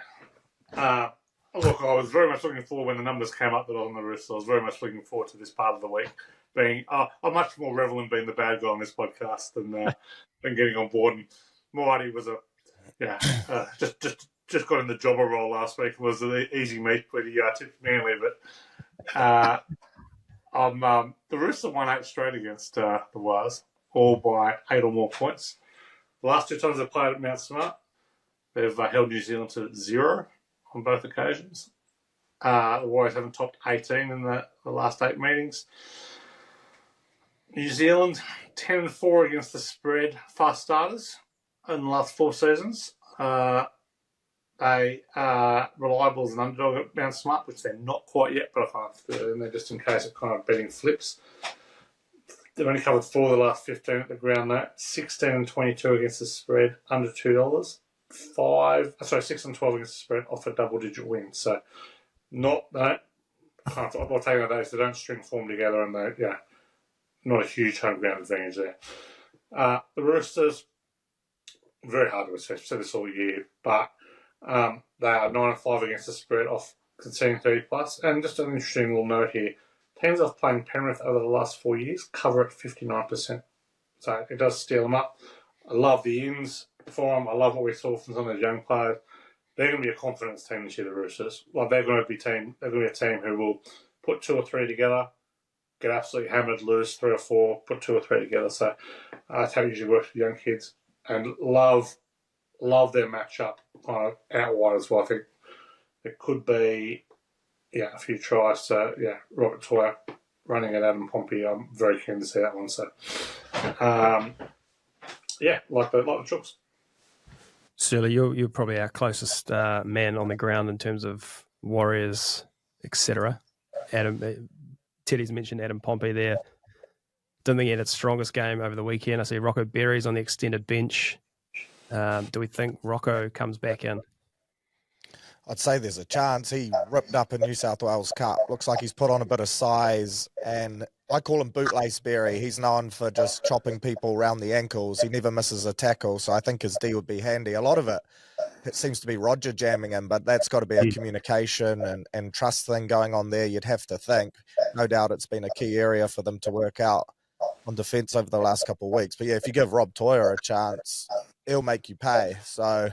there? Look, I was very much looking forward when the numbers came up that I was on the Roosters. I was very much looking forward to this part of the week. I'm much more revel in being the bad guy on this podcast than getting on board. And Moati was just got in the jobber role last week. It was an easy meet with the tipped Manly, but the Roosters won 8 straight against the Wires, all by 8 or more points. The last 2 times they played at Mount Smart, they've held New Zealand to 0 on both occasions. The Warriors haven't topped 18 in the last 8 meetings. New Zealand 10-4 against the spread fast starters in the last 4 seasons. They are reliable as an underdog at Mount Smart, which they're not quite yet, but I can't throw it in there just in case it kind of betting flips. They've only covered 4 of the last 15 at the ground though. 16-22 against the spread, under $2. 6-12 against the spread, off a double-digit win. So I'm taking those. They don't string form together, and not a huge home ground advantage there. The Roosters, very hard to assess. I've said this all year, but they are 9-5 against the spread, off conceding 30+. And just an interesting little note here: teams off playing Penrith over the last 4 years cover at 59%. So it does steal them up. I love the ins for them. I love what we saw from some of those young players. They're going to be a confidence team this year, the Roosters. Like they're going to be a team who will put 2 or 3 together, get absolutely hammered, lose 3 or 4, put 2 or 3 together. So that's how it usually works with young kids. And love their matchup kind of out wide as well. I think it could be a few tries. So Robert Toya running at Adam Pompey. I'm very keen to see that one. So like the Chooks. Searley, you're probably our closest man on the ground in terms of Warriors, etc. Teddy's mentioned Adam Pompey there. Didn't think he had its strongest game over the weekend. I see Rocco Berry's on the extended bench. Do we think Rocco comes back in? I'd say there's a chance. He ripped up a New South Wales Cup. Looks like he's put on a bit of size, and I call him Bootlace Berry. He's known for just chopping people around the ankles. He never misses a tackle, so I think his D would be handy. A lot of it seems to be Roger jamming him, but that's got to be a communication and trust thing going on there, you'd have to think. No doubt it's been a key area for them to work out on defence over the last couple of weeks. But if you give Rob Toyer a chance, he'll make you pay. So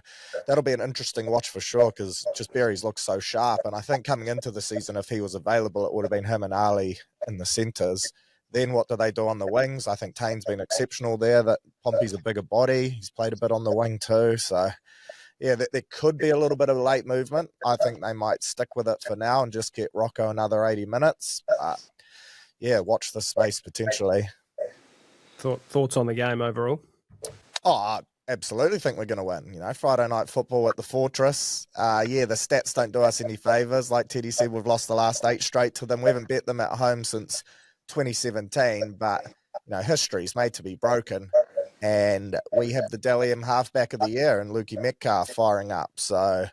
that'll be an interesting watch for sure, because just Berry's looks so sharp. And I think coming into the season, if he was available, it would have been him and Ali in the centres. Then what do they do on the wings? I think Tane's been exceptional there. That Pompey's a bigger body. He's played a bit on the wing too. So there could be a little bit of late movement. I think they might stick with it for now and just get Rocco another 80 minutes. Watch the space potentially. Thoughts on the game overall? Oh, absolutely think we're going to win. Friday night football at the Fortress. The stats don't do us any favours. Like Teddy said, we've lost the last 8 straight to them. We haven't bet them at home since 2017, but history's made to be broken. And we have the Dalian halfback of the year and Lukey Metcalf firing up. So,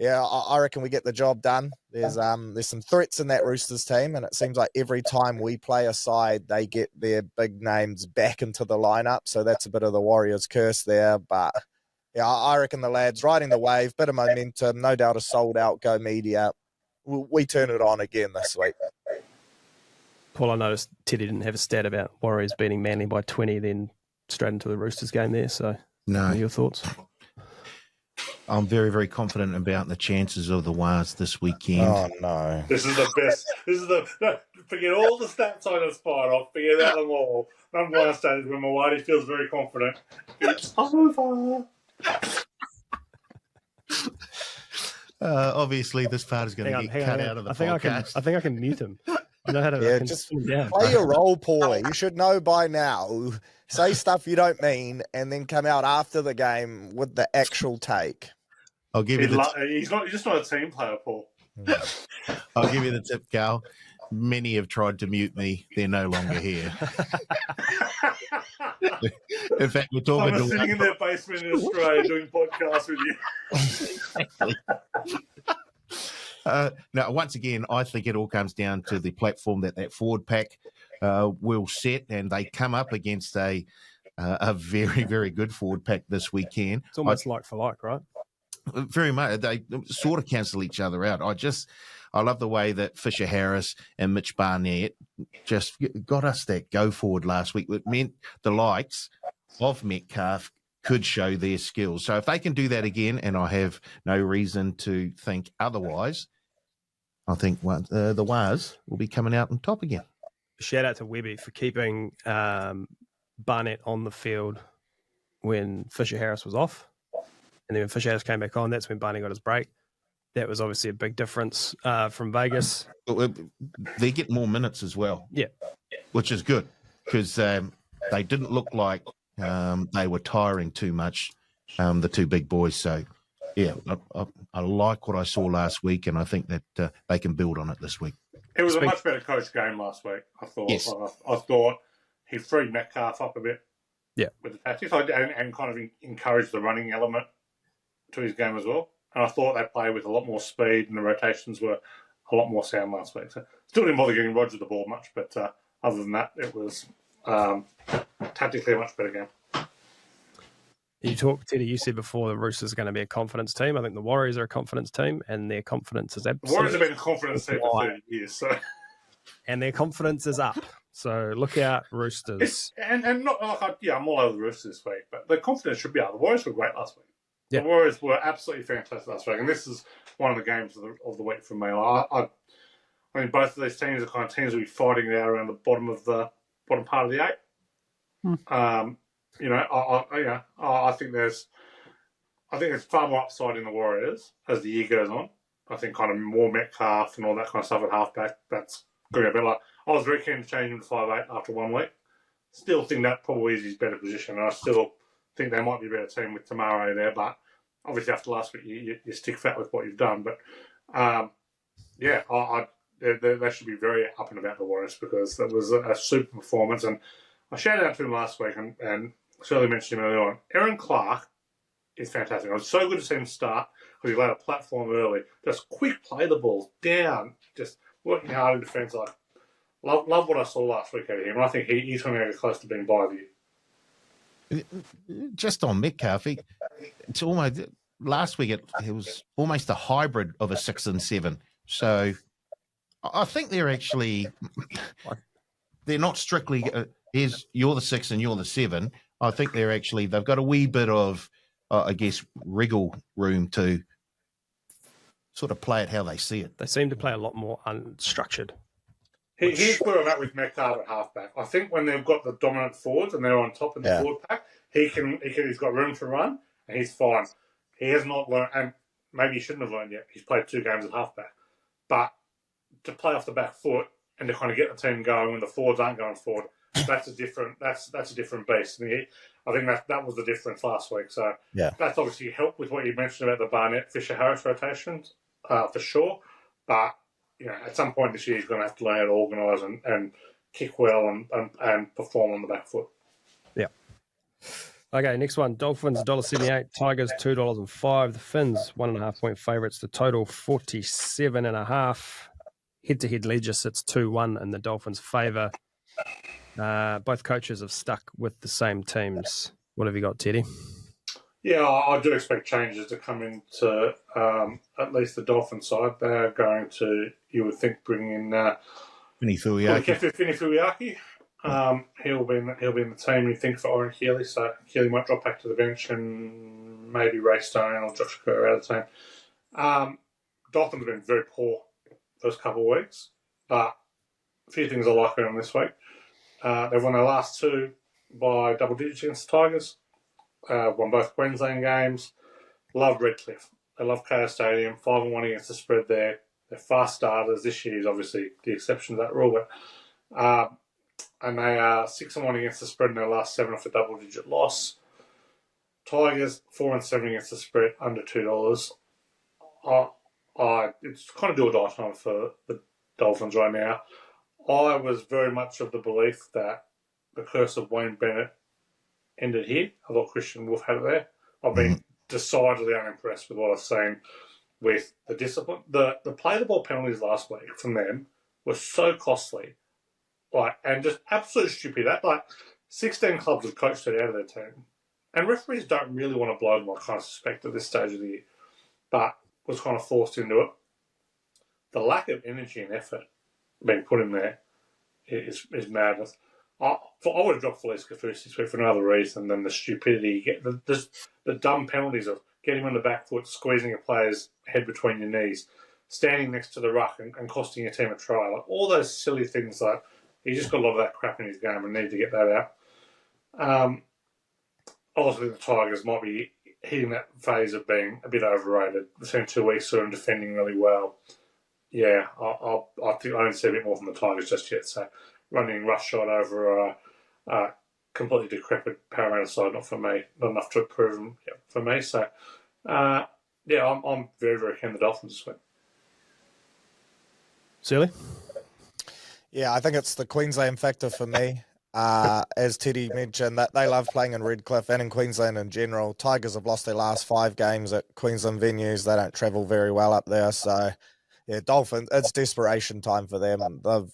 I reckon we get the job done. There's some threats in that Roosters team, and it seems like every time we play a side, they get their big names back into the lineup. So that's a bit of the Warriors' curse there. But I reckon the lads riding the wave, bit of momentum, no doubt a sold-out Go Media. We turn it on again this week. Paul, I noticed Teddy didn't have a stat about Warriors beating Manly by 20, then straight into the Roosters game there. So, no. What are your thoughts? I'm very, very confident about the chances of the Wars this weekend. Oh, no. This is the best. This is no, forget all the stats I just fired off. Forget about them all. Number one stat is when Mawadi feels very confident. It's over. Obviously, this part is going to get cut out of the podcast. I think I can mute him. I know how to. Yeah, just play your role, Paulie. You should know by now. Say stuff you don't mean, and then come out after the game with the actual take. I'll give you He's just not a team player, Paul. I'll give you the tip, Cal. Many have tried to mute me. They're no longer here. In fact, we're talking I'm sitting in their basement in Australia doing podcasts with you. Now, once again, I think it all comes down to the platform that forward pack will set, and they come up against a very, very good forward pack this weekend. It's almost like for like, right? Very much. They sort of cancel each other out. I love the way that Fisher Harris and Mitch Barnett just got us that go forward last week. It meant the likes of Metcalf could show their skills. So if they can do that again, and I have no reason to think otherwise, I think the Wars will be coming out on top again. Shout out to Webby for keeping Barnett on the field when Fisher Harris was off. And then when Fisher Harris came back on, that's when Barnett got his break. That was obviously a big difference from Vegas. They get more minutes as well. Yeah. Which is good because they didn't look like they were tiring too much, the two big boys. So, yeah, I like what I saw last week, and I think that they can build on it this week. It was a much better coached game last week, I thought. Yes. I thought he freed Metcalf up a bit with the tactics and kind of encouraged the running element to his game as well. And I thought they played with a lot more speed, and the rotations were a lot more sound last week. So still didn't bother getting Roger the ball much, but other than that, it was tactically a much better game. Teddy, you said before the Roosters are going to be a confidence team. I think the Warriors are a confidence team, and their confidence is absolutely... The Warriors have been a confidence team for 30 years, so... And their confidence is up. So look out, Roosters. And not like I'm all over the Roosters this week, but the confidence should be up. The Warriors were great last week. Yeah. The Warriors were absolutely fantastic last week, and this is one of the games of the week for me. I mean, both of these teams are kind of teams will be fighting it out around the bottom part of the eight. I think there's far more upside in the Warriors as the year goes on. I think kind of more Metcalf and all that kind of stuff at halfback. That's going to be a bit like I was very keen to change him to 5'8" after 1 week. Still think that probably is his better position, and I still think they might be a better team with Tamare there, but obviously after last week you stick fat with what you've done. But they should be very up and about the Warriors because that was a super performance. And I shouted out to him last week, and Searley mentioned him earlier on. Aaron Clark is fantastic. It was so good to see him start because he laid a platform early. Just quick play the ball down, just working hard in defence. Love what I saw last week out of him. And I think he's going to get close to being by the year. Just on Metcalf, it's almost last week. It was almost a hybrid of a 6 and 7. So I think they're not strictly. You're the 6 and you're the 7. I think they've got a wee bit of, wriggle room to sort of play it how they see it. They seem to play a lot more unstructured. Here's where I'm at with Metcalf at halfback. I think when they've got the dominant forwards and they're on top of the forward pack, he's got room to run and he's fine. He has not learned, and maybe he shouldn't have learned yet. He's played 2 games at halfback, but to play off the back foot and to kind of get the team going when the forwards aren't going forward, that's a different beast. And I think that was the difference last week. So that's obviously helped with what you mentioned about the Barnett Fisher Harris rotations for sure, but. At some point this year, he's going to have to learn how to organise and kick well and perform on the back foot. Yeah. Okay, next one. Dolphins $1.78, Tigers $2.05. The Finns 1.5 point favourites. The total 47.5. Head-to-head ledger sits 2-1 in the Dolphins' favour. Both coaches have stuck with the same teams. What have you got, Teddy? Yeah, I do expect changes to come into at least the Dolphin side. They are going to, you would think, bring in Fini Fuiaki. He'll be in the team. You think for Oren Keeley, so Keeley might drop back to the bench, and maybe Ray Stone or Josh Kerr out of the team. Dolphins have been very poor those couple of weeks, but a few things I like around this week. They've won their last two by double digits against the Tigers. Won both Queensland games. Love Redcliffe. They love KO Stadium. 5-1 against the spread there. They're fast starters. This year is obviously the exception to that rule, but and they are 6-1 against the spread in their last 7 off a double-digit loss. Tigers 4-7 against the spread under $2. It's kind of do or die time for the Dolphins right now. I was very much of the belief that the curse of Wayne Bennett ended here. I thought Christian Wolf had it there. I've been decidedly unimpressed with what I've seen with the discipline. The play the ball penalties last week from them were so costly, and just absolute stupid. 16 clubs have coached it out of their team, and referees don't really want to blow them. I kind of suspect at this stage of the year, but was kind of forced into it. The lack of energy and effort being put in there is madness. I would have dropped Felice Kafusi this week for another reason than the stupidity you get. The dumb penalties of getting on the back foot, squeezing a player's head between your knees, standing next to the ruck and costing your team a try. All those silly things. He just got a lot of that crap in his game and need to get that out. Obviously, the Tigers might be hitting that phase of being a bit overrated. We've seen 2 weeks of them defending really well. Yeah, I think I don't see a bit more from the Tigers just yet. So running rush shot over a completely decrepit Parramatta side, not for me. Not enough to prove them for me. So, I'm very, very keen on the Dolphins this week. Searley? Yeah, I think it's the Queensland factor for me. As Teddy mentioned, that they love playing in Redcliffe and in Queensland in general. Tigers have lost their last 5 games at Queensland venues. They don't travel very well up there. So, yeah, Dolphins, it's desperation time for them. They've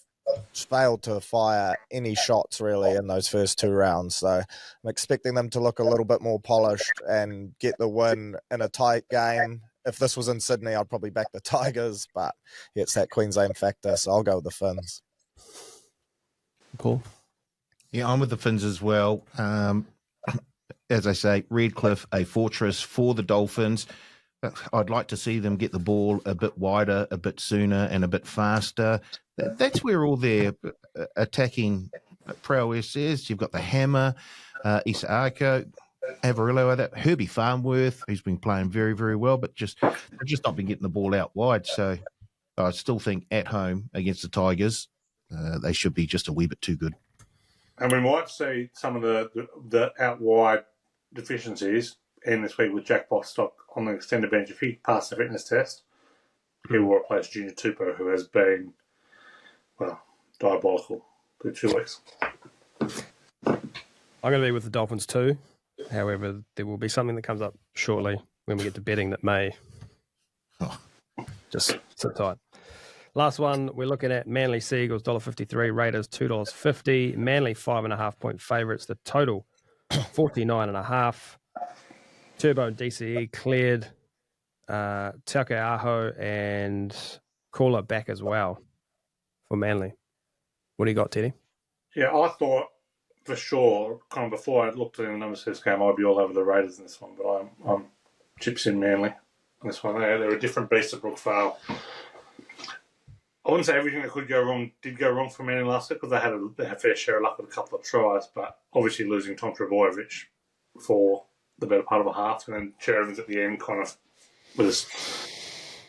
failed to fire any shots really in those first 2 rounds. So I'm expecting them to look a little bit more polished and get the win in a tight game. If this was in Sydney, I'd probably back the Tigers, but yeah, it's that Queensland factor, so I'll go with the Finns. Cool. Yeah, I'm with the Finns as well. As I say, Redcliffe, a fortress for the Dolphins. I'd like to see them get the ball a bit wider, a bit sooner, and a bit faster. That's where all their attacking prowess is. You've got the hammer, Isaako, Avarillo, Herbie Farnworth, who's been playing very, very well, but they've just not been getting the ball out wide. So I still think at home against the Tigers, they should be just a wee bit too good. And we might see some of the out wide deficiencies in this week with Jack Bostock on the extended bench. If he passed the fitness test, he will replace Junior Tupou, who has been, diabolical for 2 weeks. I'm going to be with the Dolphins too. However, there will be something that comes up shortly when we get to betting that may just sit tight. Last one, we're looking at Manly Seagulls, $1.53, Raiders, $2.50. Manly, 5.5-point favourites. The total, 49.5. Turbo and DCE cleared. Tauke Aho and Caller back as well for Manly. What do you got, Teddy? Yeah, I thought for sure, kind of before I looked at the numbers for this game, I'd be all over the Raiders in this one, but I'm chips in Manly in this one. They're a different beast at Brookvale. I wouldn't say everything that could go wrong did go wrong for Manly last week because they had a fair share of luck with a couple of tries, but obviously losing Tom Trebojevic for the better part of a half and then Cherevins at the end kind of was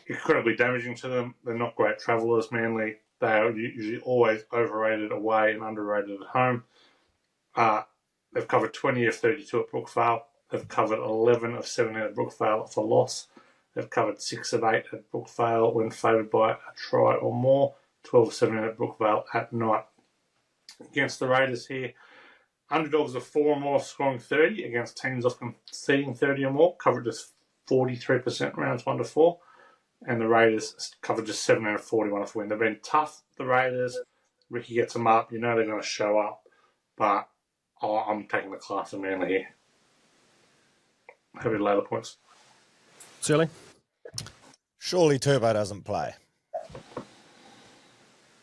incredibly damaging to them. They're not great travellers, Manly. They are usually always overrated away and underrated at home. They've covered 20 of 32 at Brookvale. They've covered 11 of 17 at Brookvale for loss. They've covered 6 of 8 at Brookvale when favoured by a try or more. 12 of 17 at Brookvale at night. Against the Raiders here, underdogs are 4 or more, scoring 30 against teams off conceding 30 or more. Coverage is 43% rounds 1 to 4. And the Raiders covered just 7 out of 41 off win. They've been tough, the Raiders. Ricky gets them up. You know they're going to show up. But I'm taking the class of Manly here. Heavy later points. Searley? Surely Turbo doesn't play.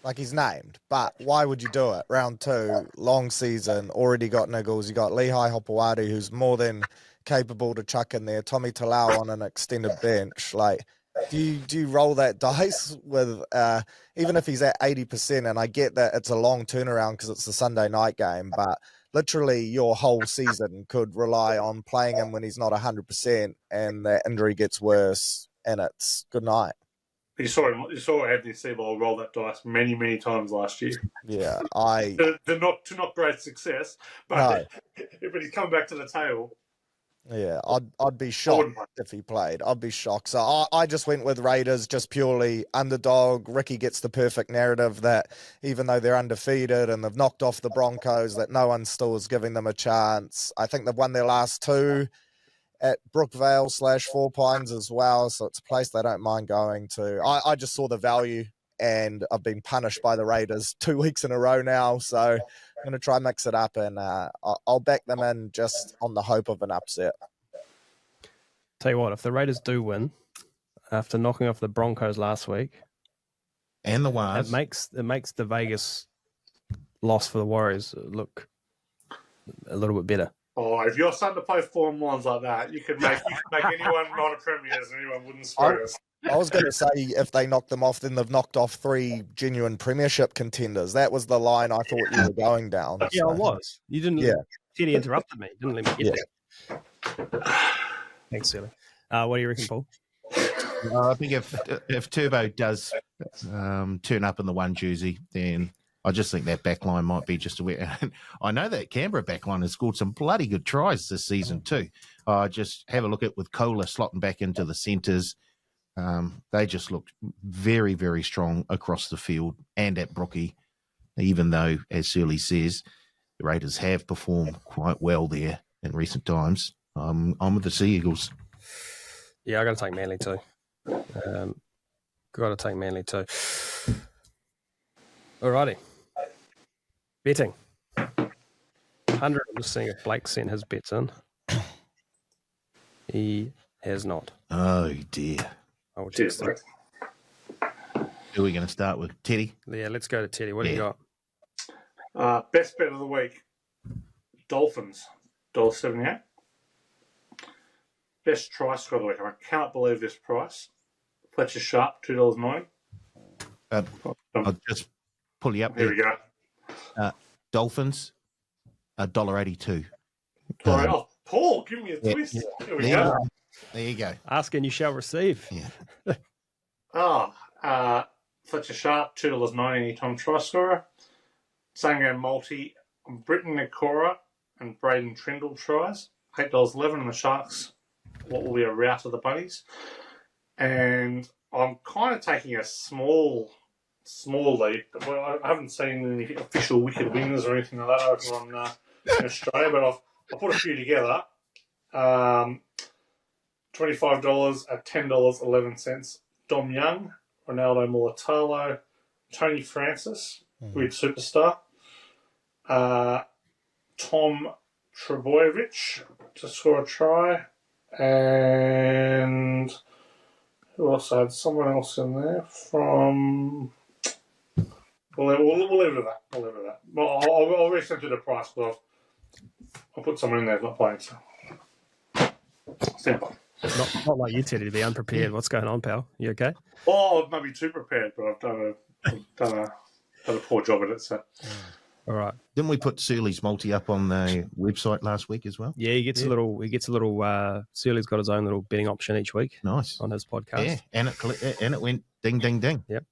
Like he's named, but why would you do it? Round 2, long season, already got niggles. You got Lehigh Hopewadi, who's more than capable to chuck in there. Tommy Talau on an extended bench. Like, do you roll that dice with even if he's at 80%? And I get that it's a long turnaround because it's the Sunday night game, but literally your whole season could rely on playing him when he's not 100%, and that injury gets worse, and it's good night. You saw Anthony Seibold roll that dice many, many times last year. Yeah, to not great success, but but he's come back to the table. Yeah, I'd be shocked if he played. I'd be shocked. So I just went with Raiders, just purely underdog. Ricky gets the perfect narrative that even though they're undefeated and they've knocked off the Broncos, that no one still is giving them a chance. I think they've won their last 2 at Brookvale / Four Pines as well, so it's a place they don't mind going to. I just saw the value, and I've been punished by the Raiders 2 weeks in a row now, so I'm going to try and mix it up, and I'll back them in just on the hope of an upset. Tell you what, if the Raiders do win after knocking off the Broncos last week, and the Wars, it makes the Vegas loss for the Warriors look a little bit better. Oh, if you're starting to play form lines like that, you could make anyone not a premiers, and anyone wouldn't swear us. I was going to say, if they knock them off, then they've knocked off 3 genuine premiership contenders. That was the line I thought you were going down. Yeah, so. I was. You didn't. Yeah. Teddy interrupted me. Didn't let me get there. Thanks, Searley. What do you reckon, Paul? I think if Turbo does turn up in the one jersey, then I just think that backline might be just a bit. I know that Canberra backline has scored some bloody good tries this season too. Just have a look at with Kohler slotting back into the centres. They just looked very, very strong across the field and at Brookie, even though, as Searley says, the Raiders have performed quite well there in recent times. I'm with the Sea Eagles. Yeah, I got to take Manly too. Got to take Manly too. Alrighty. Betting. 100. I'm just seeing if Blake sent his bets in. He has not. Oh, dear. I will text him. Who are we going to start with? Teddy? Yeah, let's go to Teddy. What do you got? Best bet of the week. Dolphins. $1.78. Best try score of the week. I cannot believe this price. Fletcher Sharp, $2.90. I'll just pull you up Here there. we go. Dolphins, $1.82. Oh, Paul, give me a twist. Here we go. There you go. Ask and you shall receive. Yeah. Fletcher Sharp, $2.90 anytime try scorer. Same game multi. Britton Nikora and Braden Trindle tries. $8.11 in the Sharks. What will be a rout of the Bunnies. And I'm kind of taking a small lead. Well, I haven't seen any official wicked winners or anything like that over on in Australia, but I've put a few together. $25 at $10.11. Dom Young, Ronaldo Mulatalo, Tony Francis, weird superstar. Tom Trebojevic to score a try. And who else? I had someone else in there from. We'll leave it at that. Well, I'll recenter the price, but I'll put someone in there who's not playing. So. Simple. Not like you, Teddy, to be unprepared. What's going on, pal? You okay? Oh, maybe too prepared, but I've done a poor job at it. So. All right. Didn't we put Searley's multi up on the website last week as well? Yeah, he gets a little. Searley's got his own little betting option each week. Nice on his podcast. Yeah, and it went ding, ding, ding. Yep.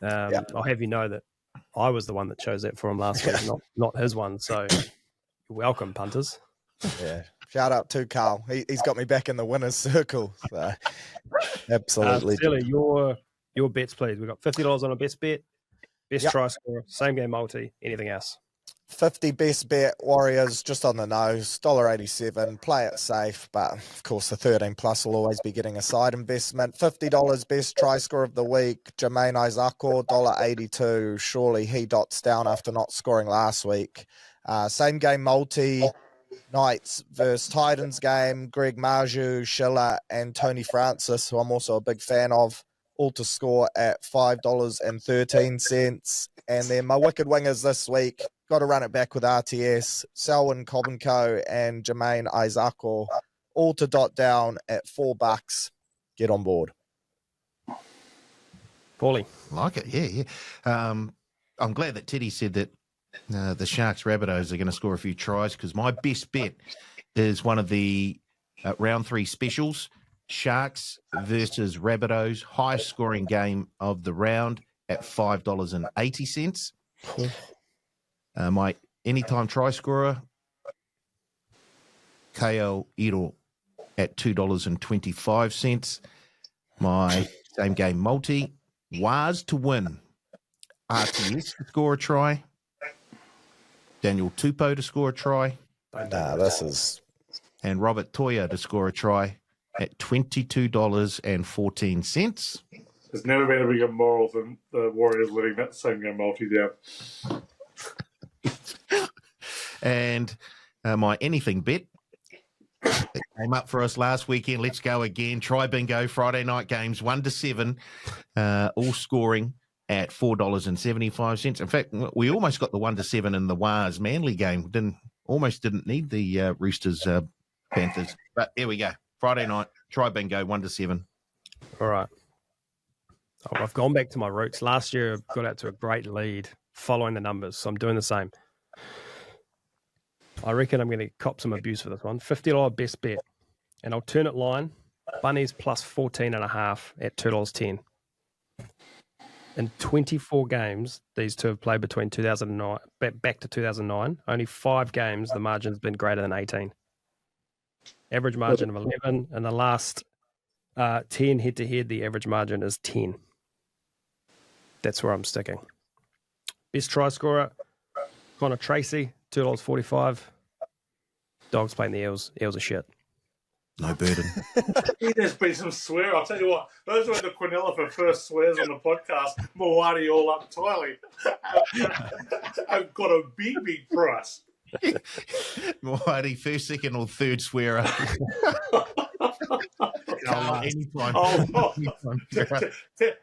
I'll have you know that I was the one that chose that for him last week, not his one. So you're welcome, punters. Yeah. Shout out to Carl. He's got me back in the winner's circle. So absolutely. Searley, your bets, please. We've got $50 on a best bet. Best try scorer, same game multi, anything else? 50 best bet, Warriors, just on the nose, $1.87, play it safe, but of course the 13 plus will always be getting a side investment. $50 best try scorer of the week, Jermaine Isako, $1.82. Surely he dots down after not scoring last week. Same game multi, Knights versus Titans game, Greg Marju, Schiller, and Tony Francis, who I'm also a big fan of, all to score at $5.13. And then my wicked wingers this week, got to run it back with RTS, Selwyn Cobenco and Jermaine Isako, all to dot down at $4. Get on board. Paulie. Like it, yeah. I'm glad that Teddy said that the Sharks Rabbitohs are going to score a few tries, because my best bet is one of the round 3 specials, Sharks versus Rabbitohs, highest scoring game of the round at $5.80. My anytime try scorer, KL Iro at $2.25. My same game multi, Waz to win, RTS to score a try, Daniel Tupou to score a try, and Robert Toya to score a try at $22.14. There's never been a bigger moral than the Warriors letting that same game multi down. And my anything bet that came up for us last weekend. Let's go again. Try bingo, Friday night games, 1 to 7, all scoring at $4.75. In fact, we almost got the 1 to 7 in the Waz Manly game. Almost didn't need the Roosters Panthers. But here we go. Friday night, try bingo, 1 to 7. All right. I've gone back to my roots. Last year, I got out to a great lead following the numbers, so I'm doing the same. I reckon I'm going to cop some abuse for this one. $50 best bet. An alternate line, Bunnies plus 14.5 at $2.10. In 24 games, these two have played between 2009, back to 2009. Only 5 games, the margin's been greater than 18. Average margin of 11. And the last 10 head-to-head, the average margin is 10. That's where I'm sticking. Best try scorer, Connor Tracy, $2.45. Dogs playing the Eels. Eels are shit. No burden. There's been some swear. I'll tell you what, those were the Quinella for first swears on the podcast. Mawadi all up Tylee. I've got a big price. Mawadi, first, second, or third swearer. Anytime.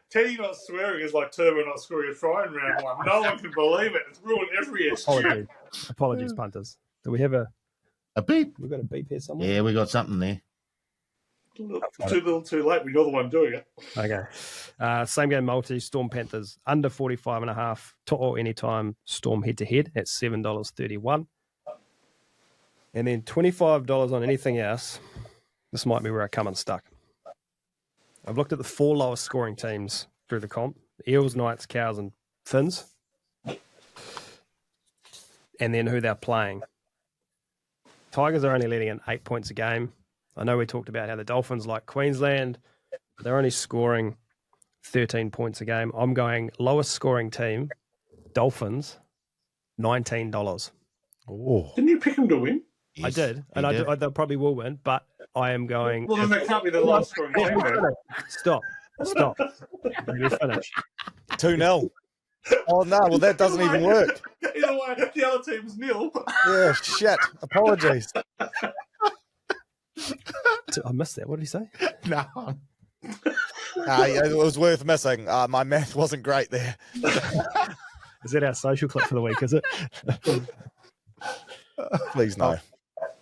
Teddy not swearing is like Turbo not scoring a try in round 1. No one can believe it. It's ruined every SG. Apologies, punters. Do we have a beep? We've got a beep here somewhere? Yeah, we got something there. Too little too late. We're the one doing it. Okay. Same game multi, Storm Panthers, under 45.5, or anytime Storm head-to-head at $7.31. And then $25 on anything else. This might be where I come unstuck. I've looked at the 4 lowest scoring teams through the comp. Eels, Knights, Cows, and Finns. And then who they're playing. Tigers are only leading in 8 points a game. I know we talked about how the Dolphins like Queensland. They're only scoring 13 points a game. I'm going lowest scoring team, Dolphins, $19. Oh, Didn't you pick them to win? Yes, I did, and I probably will win, but I am going... Well, then that can't be the last scoring game. Stop. Let me finish. 2-0. Oh, no. Well, that doesn't even work. Either way, the other team's nil. Yeah, shit. Apologies. I missed that. What did he say? No. It was worth missing. My math wasn't great there. Is that our social clip for the week, is it? Please no.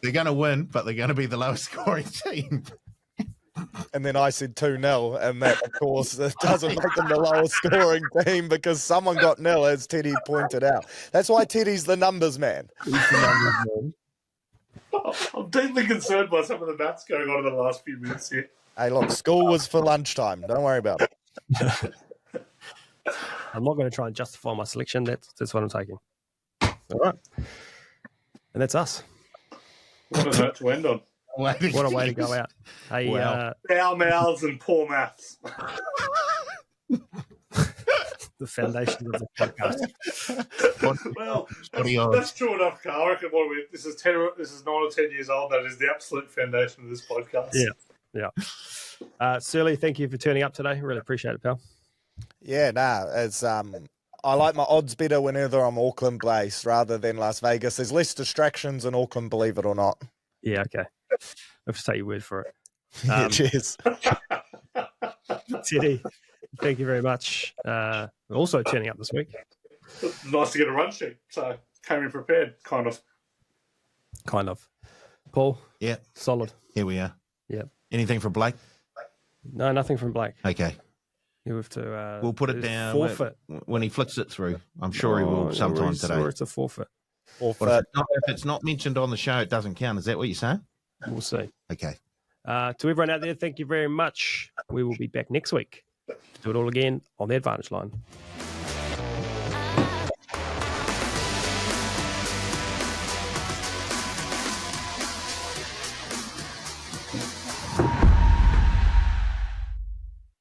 They're going to win, but they're going to be the lowest scoring team. And then I said 2-0, and that, of course, it doesn't make them the lowest scoring team because someone got nil, as Teddy pointed out. That's why Teddy's the numbers man. I'm deeply concerned by some of the maths going on in the last few minutes here. Hey, look, school was for lunchtime. Don't worry about it. I'm not going to try and justify my selection. That's what I'm taking. All right. And that's us. What a note to end on. What a way to go out. Hey, Wow. Foul mouths and poor maths. the foundation of the podcast. Well, that's true enough, Carl. I reckon this is 9 or 10 years old. That is the absolute foundation of this podcast. Yeah. Searley, thank you for turning up today. Really appreciate it, pal. Yeah, it's I like my odds better whenever I'm Auckland based rather than Las Vegas. There's less distractions in Auckland, believe it or not. Yeah, okay. I'll just take your word for it. Cheers. Teddy, thank you very much. Also turning up this week. Nice to get a run sheet. So came in prepared, kind of. Paul? Yeah. Solid. Here we are. Yep. Anything from Blake? No, nothing from Blake. Okay. You have to. We'll put it down Forfeit. when he flicks it through. I'm sure he will sometime today. Or it's a forfeit. Well, if it's not mentioned on the show, it doesn't count. Is that what you're saying? We'll see. Okay. To everyone out there, thank you very much. We will be back next week to do it all again on the Advantage Line.